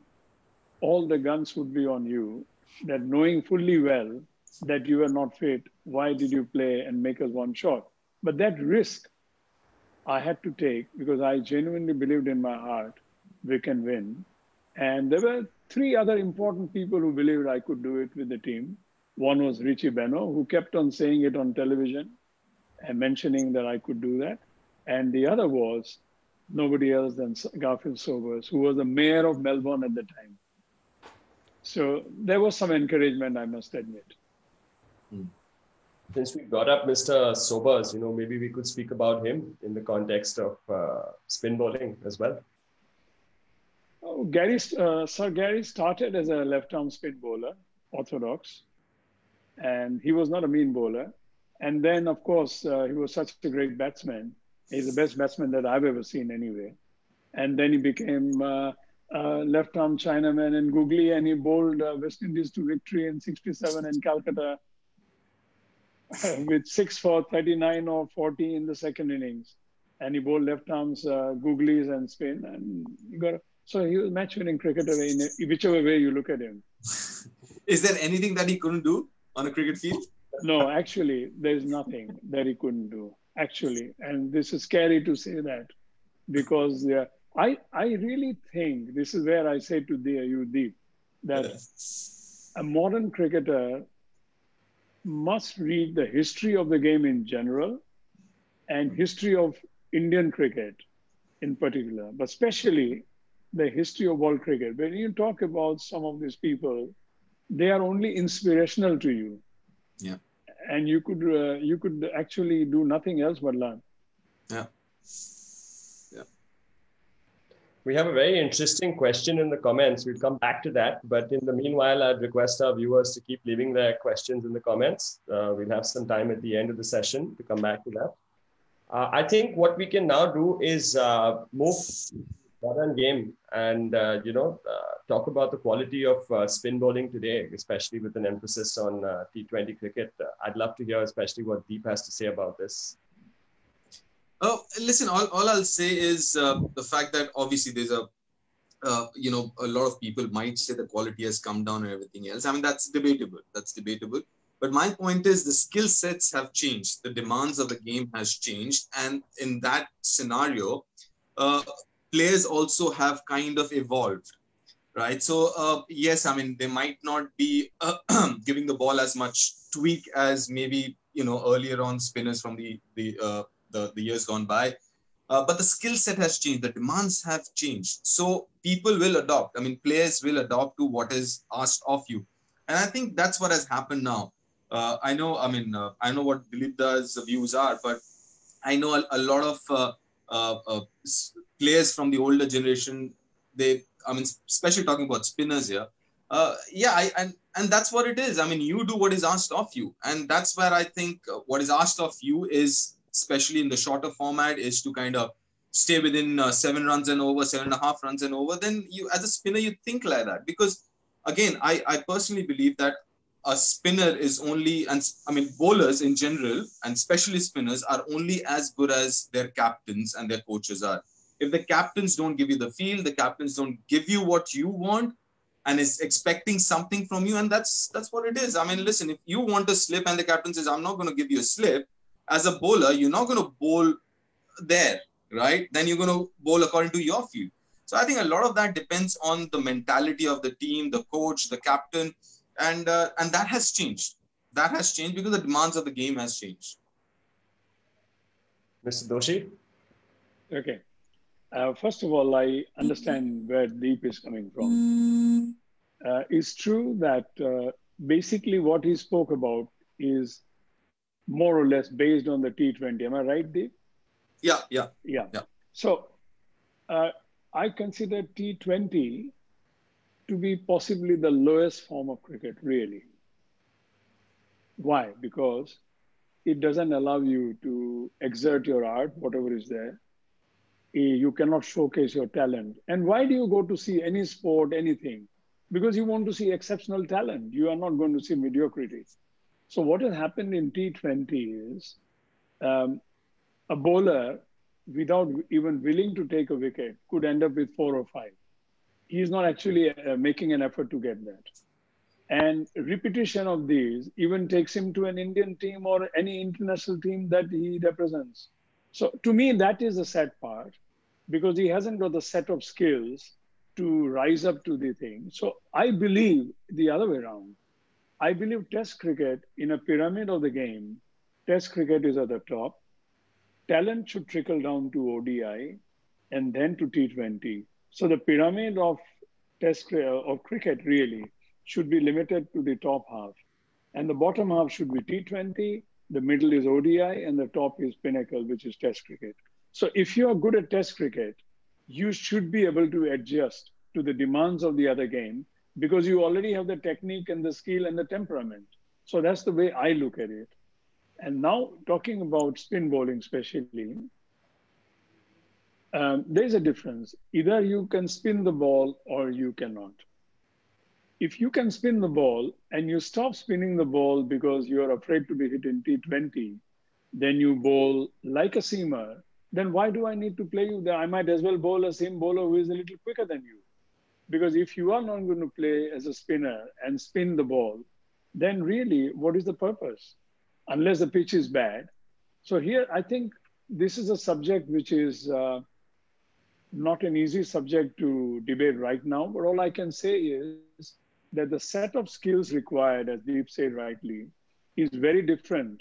all the guns would be on you, that knowing fully well that you are not fit, why did you play and make us one shot? But that risk I had to take because I genuinely believed in my heart we can win. And there were 3 other important people who believed I could do it with the team. One was Richie Beno, who kept on saying it on television and mentioning that I could do that. And the other was nobody else than Garfield Sobers, who was the mayor of Melbourne at the time. So there was some encouragement, I must admit.
Since we got up Mr. Sobers, maybe we could speak about him in the context of spin bowling as well.
Oh, Sir Gary started as a left-arm spin bowler, orthodox, and he was not a mean bowler. And then, of course, he was such a great batsman. He's the best batsman that I've ever seen anyway. And then he became left-arm Chinaman and googly, and he bowled West Indies to victory in '67 in Calcutta with 6 for 39 or 40 in the second innings. And he bowled left arms, googlies and spin. And so he was match-winning cricketer in whichever way you look at him.
Is there anything that he couldn't do on a cricket field?
No, actually, there's nothing that he couldn't do, actually. And this is scary to say that because I really think, this is where I say to you, Deep, that a modern cricketer must read the history of the game in general and history of Indian cricket in particular, but especially the history of world cricket. When you talk about some of these people, they are only inspirational to you.
Yeah.
And you could actually do nothing else but learn.
Yeah.
We have a very interesting question in the comments. We'll come back to that. But in the meanwhile, I'd request our viewers to keep leaving their questions in the comments. We'll have some time at the end of the session to come back to that. I think what we can now do is move modern game and, talk about the quality of spin bowling today, especially with an emphasis on T20 cricket. I'd love to hear especially what Deep has to say about this.
Oh, listen, all I'll say is the fact that obviously there's a lot of people might say the quality has come down and everything else. I mean, that's debatable. But my point is the skill sets have changed. The demands of the game has changed. And in that scenario, players also have kind of evolved, right? So, yes, I mean, they might not be giving the ball as much tweak as maybe, earlier on spinners from the years gone by. But the skill set has changed. The demands have changed. So people will adopt. I mean, players will adopt to what is asked of you. And I think that's what has happened now. I know what Dilip Da's views are, but I know a lot of players from the older generation, especially talking about spinners here. And that's what it is. I mean, you do what is asked of you. And that's where I think what is asked of you is, especially in the shorter format, is to kind of stay within 7 runs and over, 7.5 runs and over, then you, as a spinner, you think like that. Because again, I personally believe that a spinner is only, and I mean, bowlers in general and especially spinners are only as good as their captains and their coaches are. If the captains don't give you the feel, the captains don't give you what you want, and is expecting something from you, and that's what it is. I mean, listen, if you want a slip and the captain says, I'm not going to give you a slip, as a bowler, you're not going to bowl there, right? Then you're going to bowl according to your field. So I think a lot of that depends on the mentality of the team, the coach, the captain, and that has changed. That has changed because the demands of the game has changed.
Mr. Doshi?
Okay. First of all, I understand where Deep is coming from. It's true that basically what he spoke about is more or less based on the T20. Am I right, Deep?
Yeah.
So I consider T20 to be possibly the lowest form of cricket, really. Why? Because it doesn't allow you to exert your art, whatever is there. You cannot showcase your talent. And why do you go to see any sport, anything? Because you want to see exceptional talent. You are not going to see mediocrity. So what has happened in T20 is a bowler, without even willing to take a wicket, could end up with 4 or 5. He is not actually making an effort to get that. And repetition of these even takes him to an Indian team or any international team that he represents. So to me, that is the sad part, because he hasn't got the set of skills to rise up to the thing. So I believe the other way around. I believe Test cricket, in a pyramid of the game, Test cricket is at the top. Talent should trickle down to ODI and then to T20. So the pyramid of cricket really should be limited to the top half. And the bottom half should be T20, the middle is ODI, and the top is pinnacle, which is Test cricket. So if you are good at Test cricket, you should be able to adjust to the demands of the other game because you already have the technique and the skill and the temperament. So that's the way I look at it. And now talking about spin bowling especially, there's a difference. Either you can spin the ball or you cannot. If you can spin the ball and you stop spinning the ball because you're afraid to be hit in T20, then you bowl like a seamer, then why do I need to play you there? I might as well bowl a seam bowler who is a little quicker than you. Because if you are not going to play as a spinner and spin the ball, then really, what is the purpose? Unless the pitch is bad. So here, I think this is a subject which is not an easy subject to debate right now, but all I can say is that the set of skills required, as Deep said rightly, is very different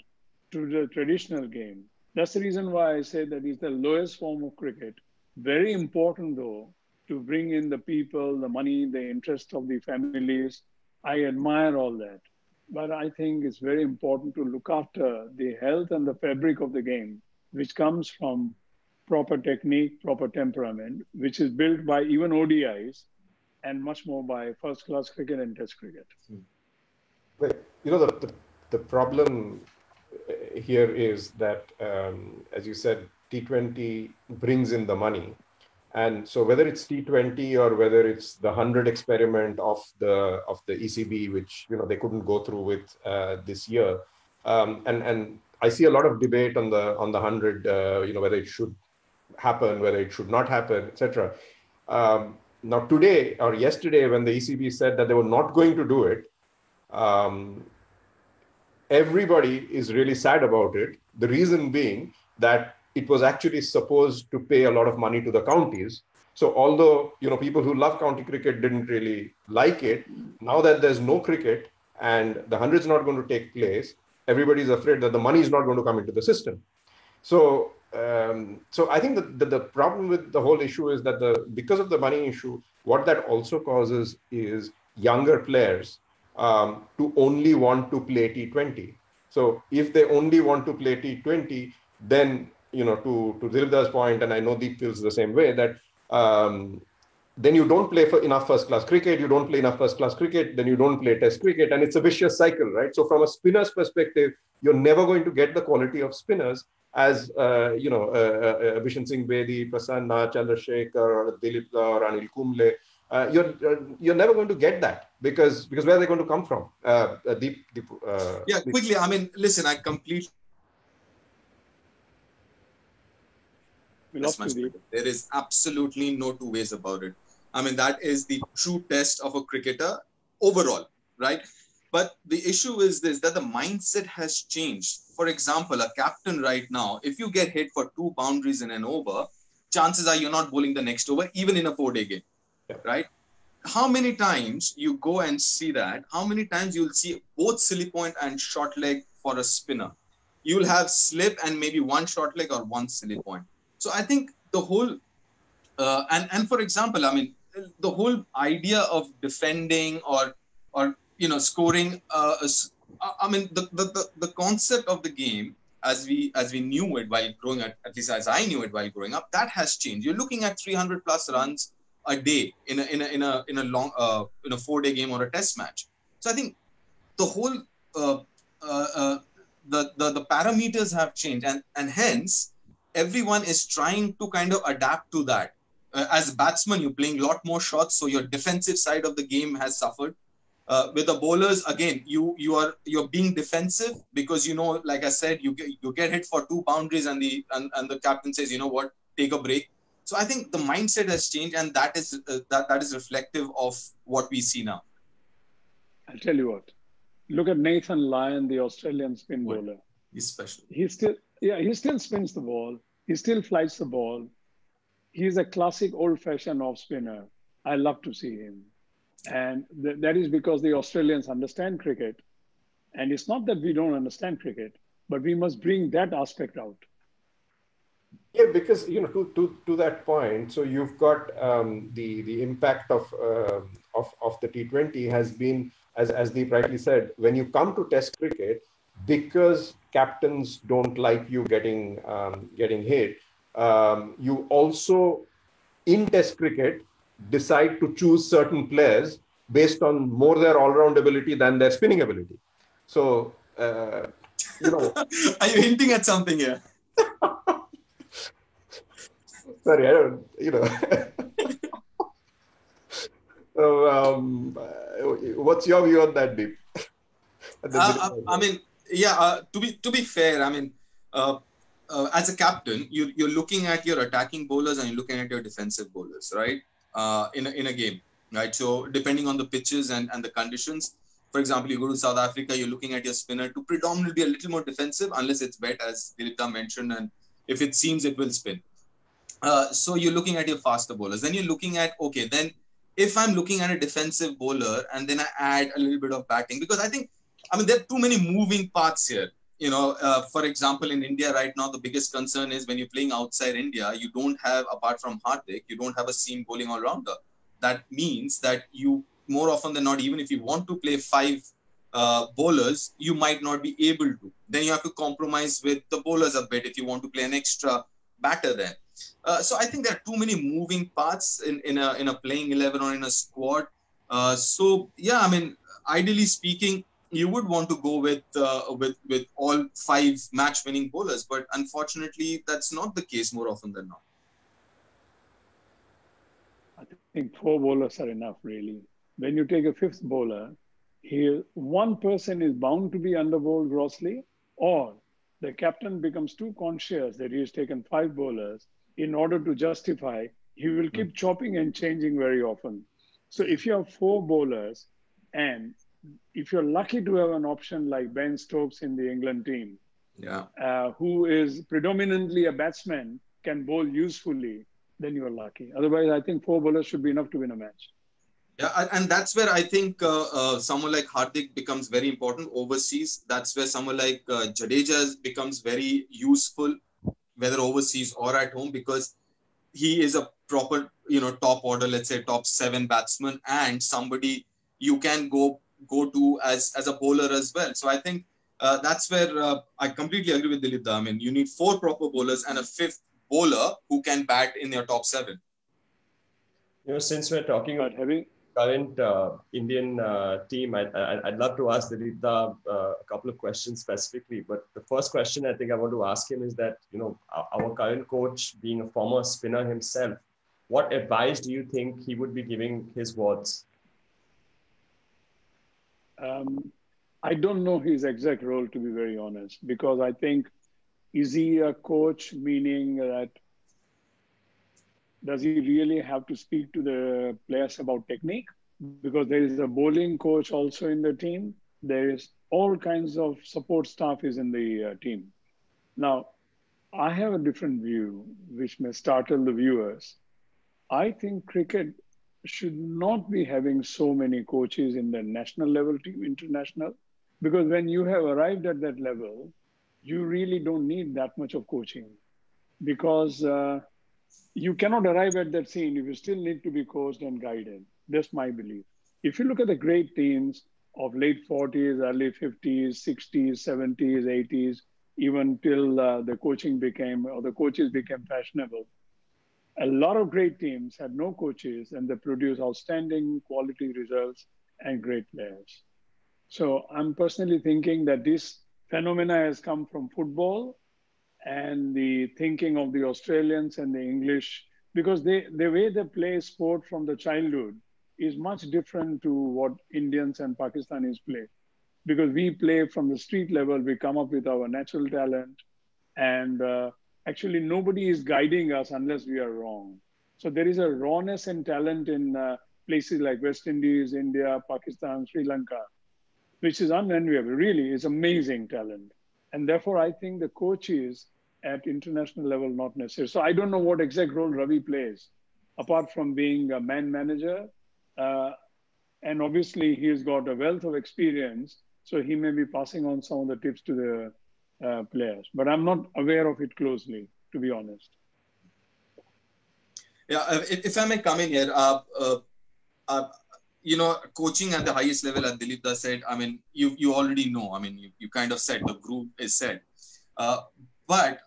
to the traditional game. That's the reason why I say that it's the lowest form of cricket. Very important, though, to bring in the people, the money, the interest of the families. I admire all that. But I think it's very important to look after the health and the fabric of the game, which comes from proper technique, proper temperament, which is built by even ODIs and much more by first-class cricket and Test cricket.
But, you know, the problem here is that, as you said, T20 brings in the money. And so whether it's T20 or whether it's the 100 experiment of the ECB, which, you know, they couldn't go through with this year. And I see a lot of debate on the 100, you know, whether it should happen, whether it should not happen, etc. Now today or yesterday, when the ECB said that they were not going to do it, everybody is really sad about it. The reason being that it was actually supposed to pay a lot of money to the counties. So although, you know, people who love county cricket didn't really like it, now that there's no cricket and the 100's not going to take place, everybody's afraid that the money is not going to come into the system. So, so I think that the problem with the whole issue is that because of the money issue, what that also causes is younger players to only want to play T20. So if they only want to play T20, then, you know, to Dilip Dosh's point, and I know Deep feels the same way, that then you don't play for enough first-class cricket, you don't play enough first-class cricket, then you don't play Test cricket, and it's a vicious cycle, right? So from a spinner's perspective, you're never going to get the quality of spinners as Bishan Singh Bedi, Prasanna Chandrasekhar, or Dilip or Anil Kumble. You're never going to get that because where are they going to come from?
Quickly. I mean, listen, I completely. There is absolutely no two ways about it. I mean, that is the true test of a cricketer overall, right? But the issue is this, that the mindset has changed. For example, a captain right now, if you get hit for 2 boundaries in an over, chances are you're not bowling the next over, even in a 4-day game, right? How many times you go and see that? How many times you'll see both silly point and short leg for a spinner? You'll have slip and maybe 1 short leg or 1 silly point. So I think the whole, and for example, I mean, the whole idea of defending or scoring, I mean, the concept of the game as we knew it while growing up, at least as I knew it while growing up, that has changed. You're looking at 300 plus runs a day in a long 4-day game or a test match. So I think the whole the parameters have changed, and hence everyone is trying to kind of adapt to that. As a batsman, you're playing a lot more shots, so your defensive side of the game has suffered. With the bowlers, again, you're being defensive because like I said, you get hit for 2 boundaries, and the captain says, you know what, take a break. So I think the mindset has changed, and that is reflective of what we see now.
I'll tell you what. Look at Nathan Lyon, the Australian spin bowler.
He's special.
He still spins the ball. He still flies the ball. He's a classic old-fashioned off-spinner. I love to see him. And that is because the Australians understand cricket. And it's not that we don't understand cricket, but we must bring that aspect out.
Yeah, because to that point, so you've got the impact of the T20 has been, as Deep rightly said, when you come to Test cricket, because captains don't like you getting hit, you also in Test cricket decide to choose certain players based on more their all-round ability than their spinning ability. So
are you hinting at something here?
Sorry, I don't, So, what's your view on that, Deep?
I mean, to be fair, I mean, as a captain, you're looking at your attacking bowlers and you're looking at your defensive bowlers, right? In a game, right? So depending on the pitches and the conditions, for example, you go to South Africa, you're looking at your spinner to predominantly be a little more defensive, unless it's wet, as Dilip mentioned, and if it seems, it will spin. So you're looking at your faster bowlers. Then you're looking at, okay, then if I'm looking at a defensive bowler and then I add a little bit of batting, because there are too many moving parts here. For example, in India right now, the biggest concern is when you're playing outside India, you don't have, apart from Hardik, you don't have a seam bowling all-rounder. That means that you, more often than not, even if you want to play 5 bowlers, you might not be able to. Then you have to compromise with the bowlers a bit if you want to play an extra batter there. So I think there are too many moving parts in a playing 11 or in a squad. Ideally speaking, you would want to go with all 5 match-winning bowlers, but unfortunately, that's not the case more often than not.
I think 4 bowlers are enough, really. When you take a 5th bowler, one person is bound to be underbowled grossly, or the captain becomes too conscious that he has taken 5 bowlers. In order to justify, he will keep chopping and changing very often. So if you have 4 bowlers, and if you're lucky to have an option like Ben Stokes in the England team, who is predominantly a batsman, can bowl usefully, then you're lucky. Otherwise, I think 4 bowlers should be enough to win a match.
Yeah, and that's where I think someone like Hardik becomes very important overseas. That's where someone like Jadeja becomes very useful, whether overseas or at home, because he is a proper, top order, let's say top 7 batsman, and somebody you can go to as a bowler as well. So I think that's where I completely agree with Dilip. I mean, you need 4 proper bowlers and a 5th bowler who can bat in your top 7.
Since we're talking about current Indian team, I'd love to ask Dilip a couple of questions specifically. But the first question I think I want to ask him is that, our current coach, being a former spinner himself, what advice do you think he would be giving his wards?
I don't know his exact role, to be very honest, because I think, is he a coach, meaning that does he really have to speak to the players about technique? Because there is a bowling coach also in the team. There is all kinds of support staff is in the team. Now, I have a different view, which may startle the viewers. I think cricket should not be having so many coaches in the national level to international, because when you have arrived at that level, you really don't need that much of coaching, because you cannot arrive at that scene if you still need to be coached and guided. That's my belief. If you look at the great teams of late 40s, early 50s, 60s, 70s, 80s, even till the coaches became fashionable, a lot of great teams had no coaches and they produced outstanding quality results and great players. So I'm personally thinking that this phenomena has come from football and the thinking of the Australians and the English, because the way they play sport from the childhood is much different to what Indians and Pakistanis play. Because we play from the street level, we come up with our natural talent, and actually nobody is guiding us unless we are wrong. So there is a rawness and talent in places like West Indies, India, Pakistan, Sri Lanka, which is unenviable. Really, it's amazing talent. And therefore, I think the coaches at international level, not necessary. So I don't know what exact role Ravi plays, apart from being a man manager. And obviously, he's got a wealth of experience. So he may be passing on some of the tips to the players. But I'm not aware of it closely, to be honest.
Yeah, if I may come in here, coaching at the highest level, as Dilip Das said, I mean, you already know. I mean, you kind of said the group is set. But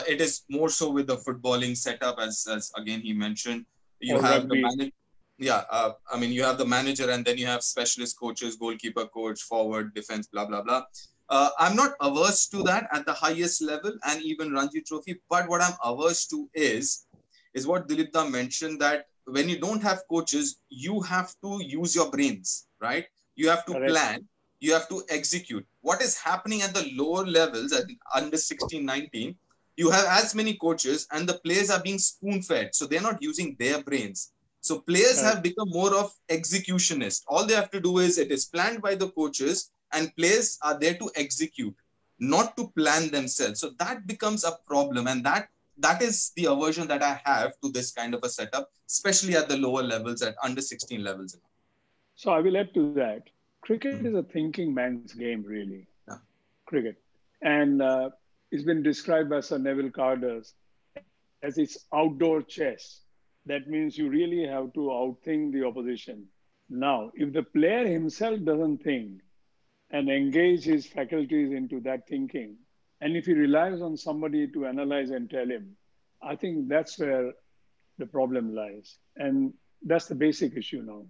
it is more so with the footballing setup, as again he mentioned. You have the manager. Yeah, I mean, you have the manager, and then you have specialist coaches, goalkeeper coach, forward, defense, blah, blah, blah. I'm not averse to that at the highest level and even Ranji Trophy. But what I'm averse to is what Dilip Da mentioned, that when you don't have coaches, you have to use your brains, right? You have to plan, you have to execute. What is happening at the lower levels, at under 16, 19, you have as many coaches and the players are being spoon-fed. So they're not using their brains. So players have become more of executionists. All they have to do is, it is planned by the coaches and players are there to execute, not to plan themselves. So that becomes a problem. And that is the aversion that I have to this kind of a setup, especially at the lower levels, at under 16 levels.
So I will add to that. Cricket is a thinking man's game, really. Yeah. Cricket. And it's been described by Sir Neville Carders as it's outdoor chess. That means you really have to outthink the opposition. Now, if the player himself doesn't think and engage his faculties into that thinking, and if he relies on somebody to analyze and tell him, I think that's where the problem lies. And that's the basic issue now.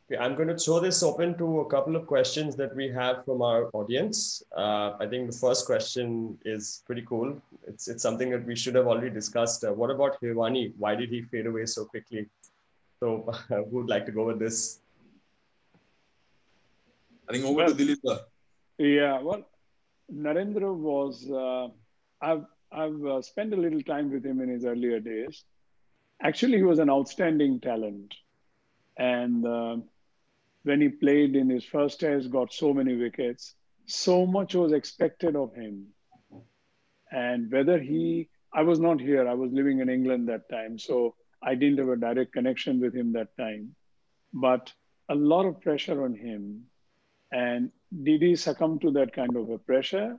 Okay, I'm going to throw this open to a couple of questions that we have from our audience. I think the first question is pretty cool. It's something that we should have already discussed. What about Hirwani? Why did he fade away so quickly? So who would like to go with this?
I think over to Dilip.
Yeah, well, Narendra was, I've spent a little time with him in his earlier days. Actually, he was an outstanding talent. And when he played in his first test, got so many wickets, so much was expected of him. And whether I was not here, I was living in England that time, so I didn't have a direct connection with him that time. But a lot of pressure on him. And did he succumb to that kind of a pressure?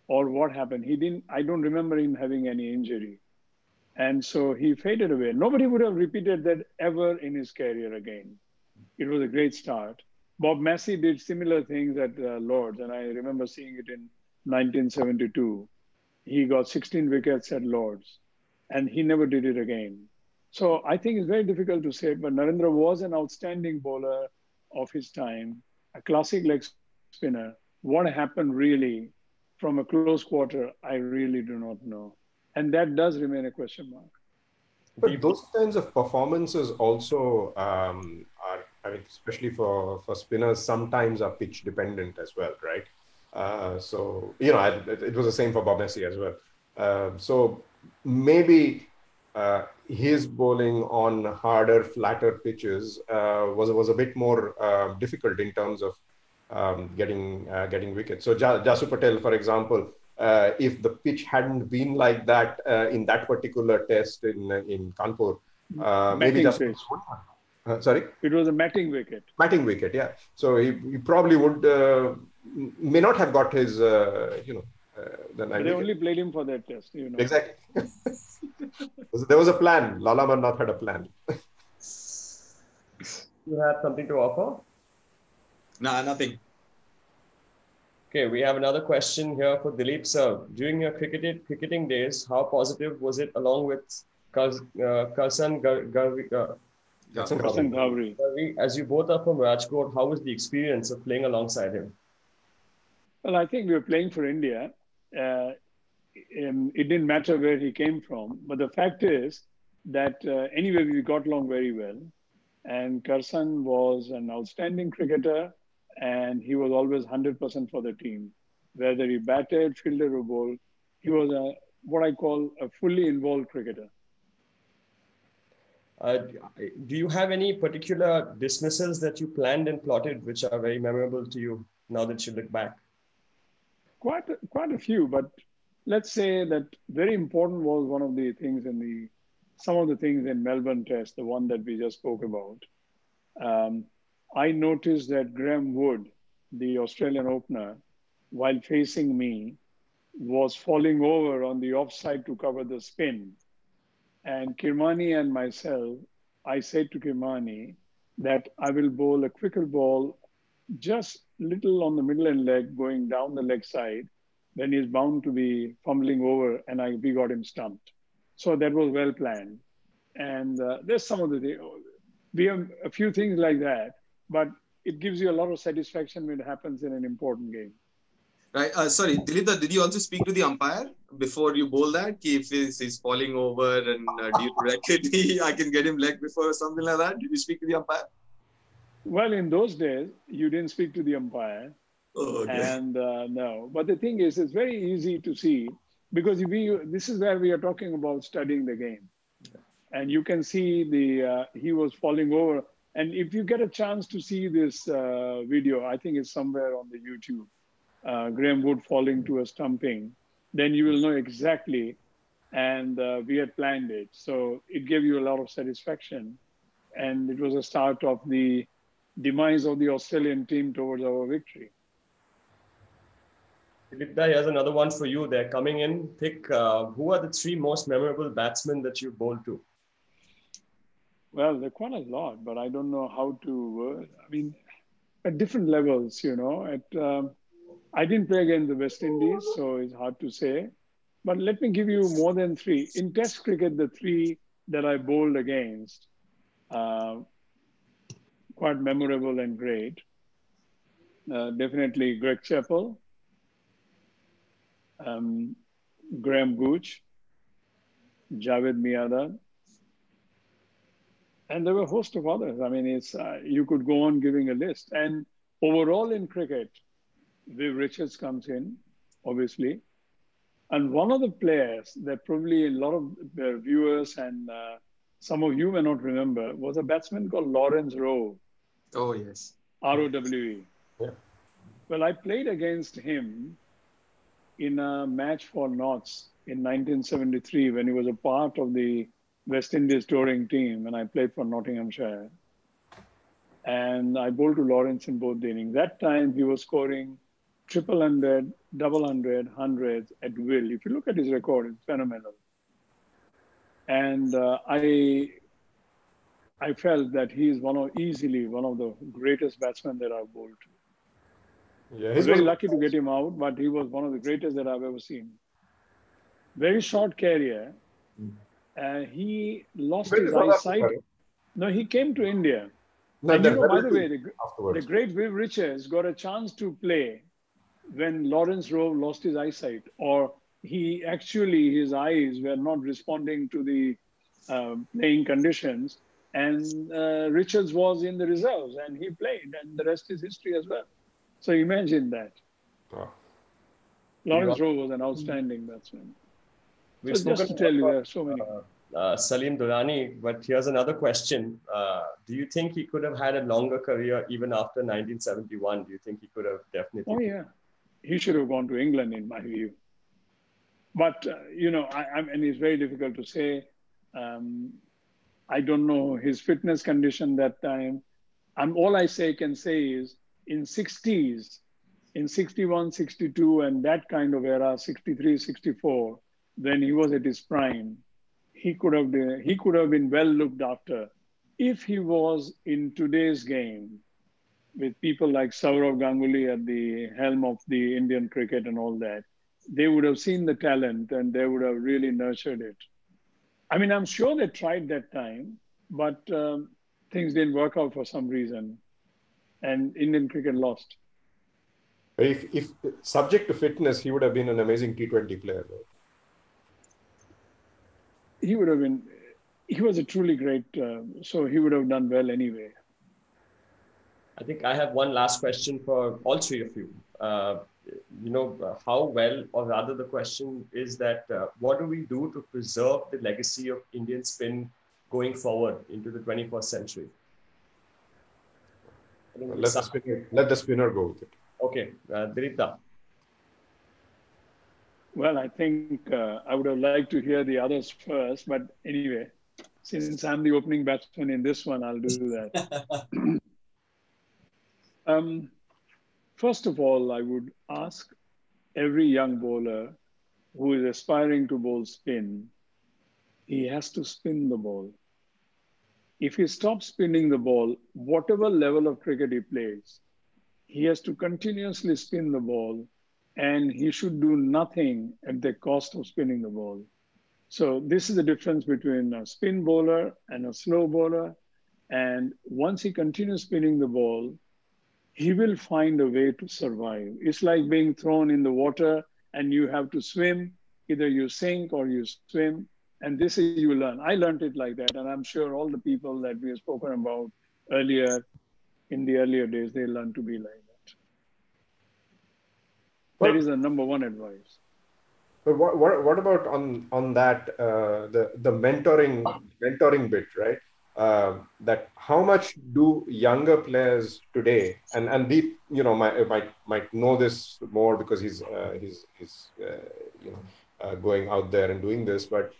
Or what happened? I don't remember him having any injury. And so he faded away. Nobody would have repeated that ever in his career again. It was a great start. Bob Massey did similar things at Lord's, and I remember seeing it in 1972. He got 16 wickets at Lord's, and he never did it again. So I think it's very difficult to say, but Narendra was an outstanding bowler of his time, a classic leg spinner. What happened really from a close quarter, I really do not know. And that does remain a question mark.
But those kinds of performances also are, I mean, especially for spinners, sometimes are pitch dependent as well, right? So, you know, it was the same for Bob Messi as well. So maybe his bowling on harder, flatter pitches was a bit more difficult in terms of getting wickets. So Jasu Patel, for example, if the pitch hadn't been like that in that particular test in Kanpur, maybe Jasu Patel sorry?
It was a matting wicket.
Matting wicket, yeah. So he probably would may not have got his the
But they only played him for that test, you know.
Exactly. There was a plan. Lala Amarnath had a plan.
You have something to offer?
Nah, nothing.
Okay, we have another question here for Dilip sir. During your cricketing days, how positive was it along with Karsan Ghavri? As you both are from Rajkot, how was the experience of playing alongside him?
Well, I think we were playing for India. It didn't matter where he came from. But the fact is that anyway, we got along very well. And Karsan was an outstanding cricketer. And he was always 100% for the team. Whether he batted, fielded or bowled, he was what I call a fully involved cricketer.
Do you have any particular dismissals that you planned and plotted which are very memorable to you now that you look back?
Quite a few, but let's say that very important was one of the things some of the things in Melbourne Test, the one that we just spoke about. I noticed that Graham Wood, the Australian opener, while facing me, was falling over on the offside to cover the spin. And Kirmani and myself, I said to Kirmani that I will bowl a quicker ball just little on the middle and leg going down the leg side, then he's bound to be fumbling over and we got him stumped. So that was well planned. And there's some of we have a few things like that, but it gives you a lot of satisfaction when it happens in an important game.
Right. Sorry, Dilip, did you also speak to the umpire before you bowl that? If he's falling over and due to racket, I can get him leg before or something like that. Did you speak to the umpire?
Well, in those days, you didn't speak to the umpire.
Oh, okay.
And no, but the thing is, it's very easy to see because this is where we are talking about studying the game. And you can see he was falling over. And if you get a chance to see this video, I think it's somewhere on the YouTube, Graham Wood falling to a stumping, then you will know exactly. And we had planned it. So it gave you a lot of satisfaction. And it was a start of the demise of the Australian team towards our victory.
Dilip, here's another one for you. They're coming in thick. Who are the three most memorable batsmen that you bowled to?
Well, there are quite a lot, but I don't know how to, at different levels, you know. I didn't play against the West Indies, so it's hard to say. But let me give you more than three. In Test cricket, the three that I bowled against, quite memorable and great. Definitely Greg Chappell, Graham Gooch, Javed Miadad, and there were a host of others. I mean, you could go on giving a list. And overall in cricket, Viv Richards comes in, obviously. And one of the players that probably a lot of the viewers and some of you may not remember was a batsman called Lawrence Rowe.
Oh, yes.
ROWE.
Yeah.
Well, I played against him in a match for Notts in 1973 when he was a part of the West Indies touring team and I played for Nottinghamshire. And I bowled to Lawrence in both the innings. That time he was scoring triple hundred, double hundred, hundreds at will. If you look at his record, it's phenomenal. And I felt that he is easily one of the greatest batsmen that I've bowled to.
Yeah,
I was very lucky to get him out, but he was one of the greatest that I've ever seen. Very short career, he lost
Went
his
to South
eyesight.
Africa, right?
No, he came to India.
No,
And you
then
know, by the
went
way, the
afterwards.
great Viv Richards got a chance to play when Lawrence Rowe lost his eyesight, or his eyes were not responding to the playing conditions. And Richards was in the reserves and he played, and the rest is history as well. So imagine that.
Oh.
Lawrence Rowe was an outstanding batsman.
We've
So just to tell you, there are so many.
Salim Durrani, but here's another question. Do you think he could have had a longer career even after 1971? Do you think he could have definitely?
Oh, yeah. He should have gone to England, in my view. But, you know, and it's very difficult to say. I don't know his fitness condition that time. All I can say is in 60s, in 61, 62, and that kind of era, 63, 64, when he was at his prime, he could have been well looked after if he was in today's game with people like Sourav Ganguly at the helm of the Indian cricket and all that. They would have seen the talent and they would have really nurtured it. I mean, I'm sure they tried that time, but things didn't work out for some reason, and Indian cricket lost.
If subject to fitness, he would have been an amazing T20 player, though.
He would have been. He was a truly great. So he would have done well anyway.
I think I have one last question for all three of you. How well, or rather the question is that what do we do to preserve the legacy of Indian spin going forward into the 21st century?
Let the spinner go with it.
Okay, Dilip Doshi.
Well, I think I would have liked to hear the others first, but anyway, since I'm the opening batsman in this one, I'll do that. First of all, I would ask every young bowler who is aspiring to bowl spin, he has to spin the ball. If he stops spinning the ball, whatever level of cricket he plays, he has to continuously spin the ball, and he should do nothing at the cost of spinning the ball. So this is the difference between a spin bowler and a slow bowler. And once he continues spinning the ball, he will find a way to survive. It's like being thrown in the water and you have to swim. Either you sink or you swim. And this is you learn. I learned it like that. And I'm sure all the people that we have spoken about earlier, in the earlier days, they learned to be like that.
Well,
that is the number one advice.
But what about on that the mentoring bit, right? That how much do younger players today, and Deep, might know this more because he's going out there and doing this, but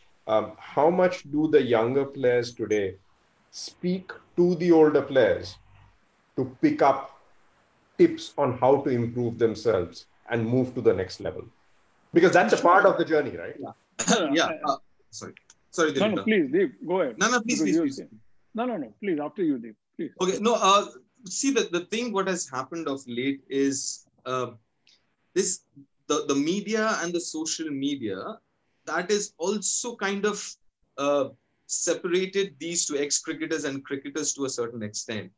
how much do the younger players today speak to the older players to pick up tips on how to improve themselves and move to the next level? Because that's a part of the journey, right?
Yeah. Sorry, Dilip.
No, please, Deep, go ahead.
No, please.
No, please, after you, Deep, please.
Okay, no, see, the thing what has happened of late is the media and the social media, that is also kind of separated these two ex-cricketers and cricketers to a certain extent,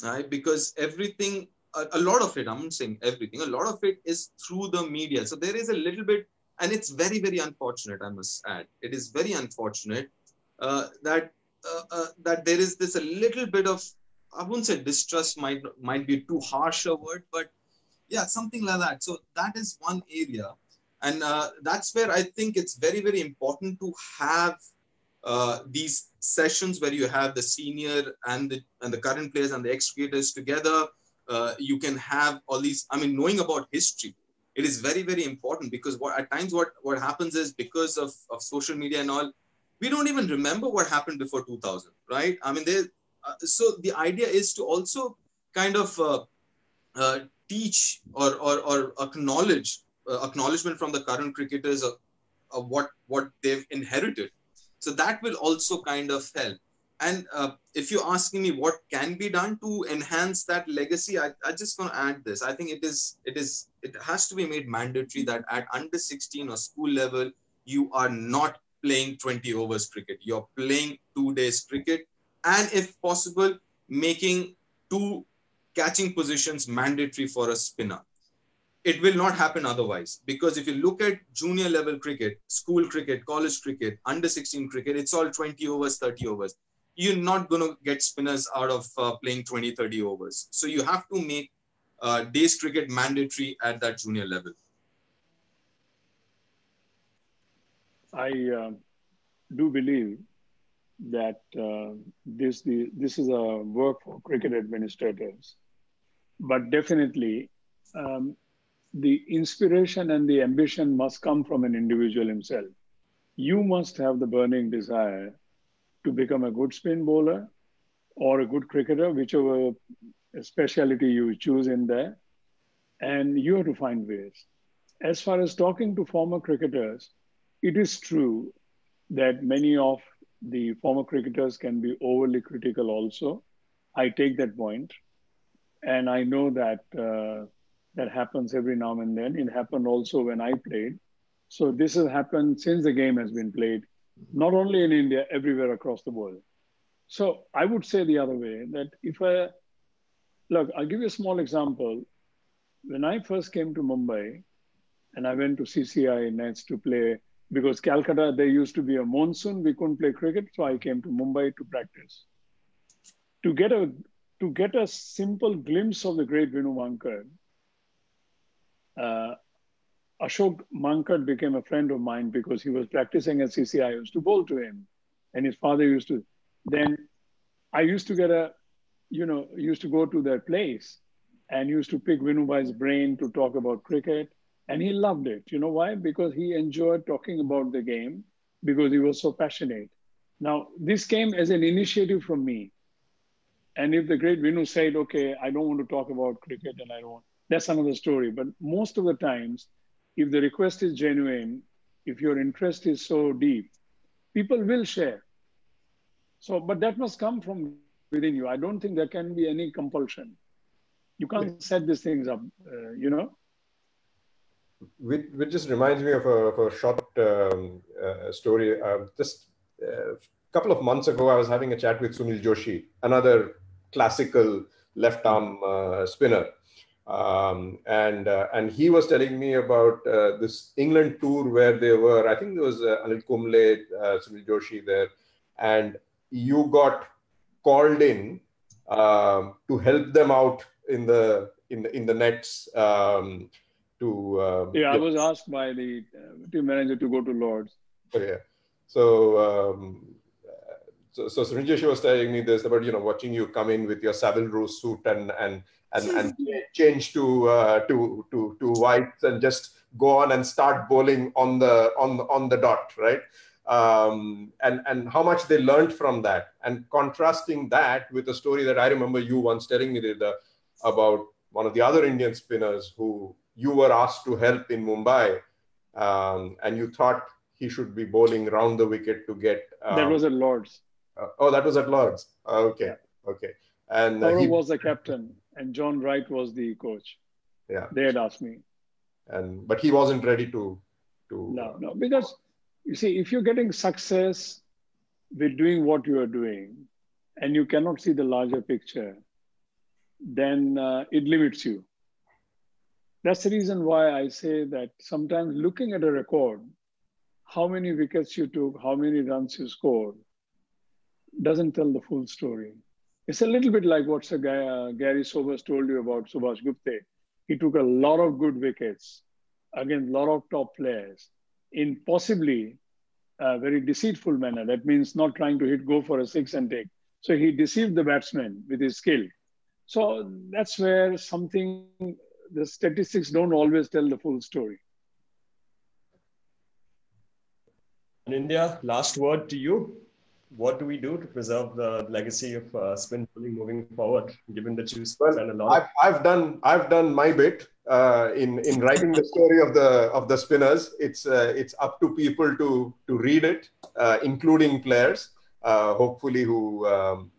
right? Because everything, a lot of it, I'm not saying everything, a lot of it is through the media. So there is a little bit, and it's very, very unfortunate, I must add. It is very unfortunate that there is this a little bit of, I wouldn't say distrust, might be too harsh a word, but yeah, something like that. So that is one area. And that's where I think it's very, very important to have these sessions where you have the senior and the current players and the ex-cricketers together. You can have all these, knowing about history. It is very, very important because at times what happens is because of social media and all, we don't even remember what happened before 2000, right? So the idea is to also kind of teach or acknowledgement from the current cricketers of what they've inherited. So that will also kind of help. And if you're asking me what can be done to enhance that legacy, I just want to add this. I think it has to be made mandatory that at under 16 or school level, you are not playing 20 overs cricket. You're playing 2 days cricket, and if possible, making 2 catching positions mandatory for a spinner. It will not happen otherwise, because if you look at junior level cricket, school cricket, college cricket, under 16 cricket, it's all 20 overs, 30 overs. You're not going to get spinners out of playing 20, 30 overs. So you have to make days cricket mandatory at that junior level.
I do believe that this is a work for cricket administrators, but definitely the inspiration and the ambition must come from an individual himself. You must have the burning desire to become a good spin bowler or a good cricketer, whichever specialty you choose in there, and you have to find ways. As far as talking to former cricketers, it is true that many of the former cricketers can be overly critical also. I take that point. And I know that that happens every now and then. It happened also when I played. So this has happened since the game has been played, not only in India, everywhere across the world. So I would say the other way, that look, I'll give you a small example. When I first came to Mumbai and I went to CCI Nets to play, because Calcutta, there used to be a monsoon, we couldn't play cricket. So I came to Mumbai to practice. To get a simple glimpse of the great Vinu Mankad, Ashok Mankad became a friend of mine because he was practicing at CCI. I used to bowl to him, and his father used to. Then I used to used to go to their place and used to pick Vinubhai's brain to talk about cricket, and he loved it. You know why? Because he enjoyed talking about the game because he was so passionate. Now, this came as an initiative from me. And if the great Vinu said, okay, I don't want to talk about cricket and I don't want, that's another story. But most of the times, if the request is genuine, if your interest is so deep, people will share. So, but that must come from within you. I don't think there can be any compulsion. You can't set these things up,
Which just reminds me of a short story. Just a couple of months ago, I was having a chat with Sunil Joshi, another classical left-arm spinner. And he was telling me about this England tour where they were, I think there was Anil Kumble, Sunil Joshi there, and you got called in to help them out in the nets.
I was asked by the team manager to go to Lords.
Oh, yeah. So Sunil Joshi was telling me this about watching you come in with your Savile Row suit and change to whites and just go on and start bowling on the dot, right? And how much they learned from that, and contrasting that with a story that I remember you once telling me about one of the other Indian spinners who you were asked to help in Mumbai, and you thought he should be bowling round the wicket to get.
That was at Lords.
That was at Lords. Okay, yeah. Okay. And
he was the captain, and John Wright was the coach.
Yeah,
they had asked me,
but he wasn't ready to.
No, because you see, if you're getting success with doing what you are doing, and you cannot see the larger picture, then it limits you. That's the reason why I say that sometimes looking at a record, how many wickets you took, how many runs you scored, doesn't tell the full story. It's a little bit like what Gary Sobers told you about Subhash Gupte. He took a lot of good wickets against a lot of top players in possibly a very deceitful manner. That means not trying to go for a six and take. So he deceived the batsman with his skill. So that's where the statistics don't always tell the full story.
Anindya, last word to you. What do we do to preserve the legacy of spin bowling moving forward, given that you spend a lot?
I've done my bit in writing the story of the spinners. It's up to people to read it, including players, hopefully who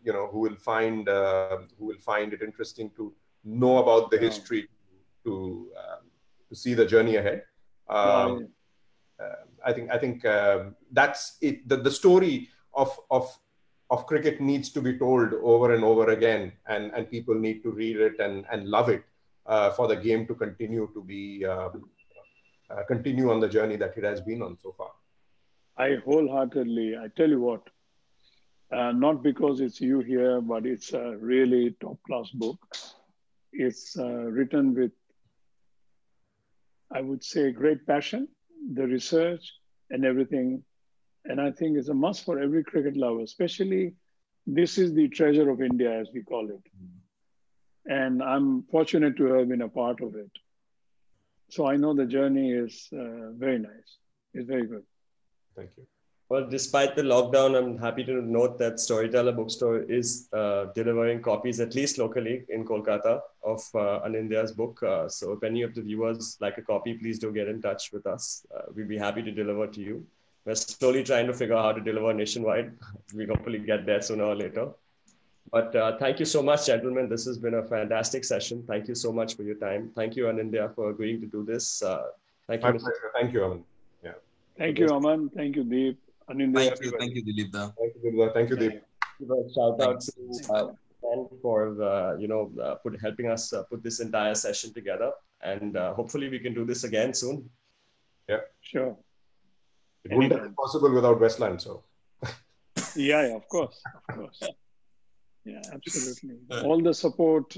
will find it interesting to know about the history, to see the journey ahead. I think that's it. The story of cricket needs to be told over and over again, and people need to read it and love it for the game to continue to be continue on the journey that it has been on so far.
I wholeheartedly, I tell you what, not because it's you here, but it's a really top-class book. It's written with, I would say, great passion, the research and everything. And I think it's a must for every cricket lover, especially this is the treasure of India, as we call it. And I'm fortunate to have been a part of it. So I know the journey is very nice. It's very good.
Thank you.
Well, despite the lockdown, I'm happy to note that Storyteller Bookstore is delivering copies, at least locally in Kolkata, of Anindya's book. So if any of the viewers like a copy, please do get in touch with us. We'd be happy to deliver to you. We're slowly trying to figure out how to deliver nationwide. We'll hopefully get there sooner or later. But thank you so much, gentlemen. This has been a fantastic session. Thank you so much for your time. Thank you, Anindya, for agreeing to do this. Thank you, Mr.
Thank you, Aman. Yeah.
Thank you, Aman. Thank you, Deep. Anindya,
Thank you, Dilip.
Thank you, Dilip. Thank you, Deep.
Shout out to Ben for helping us put this entire session together, and hopefully we can do this again soon.
Yeah,
sure.
It wouldn't have been possible without Westland, so.
Yeah, of course. Yeah, absolutely. All the support.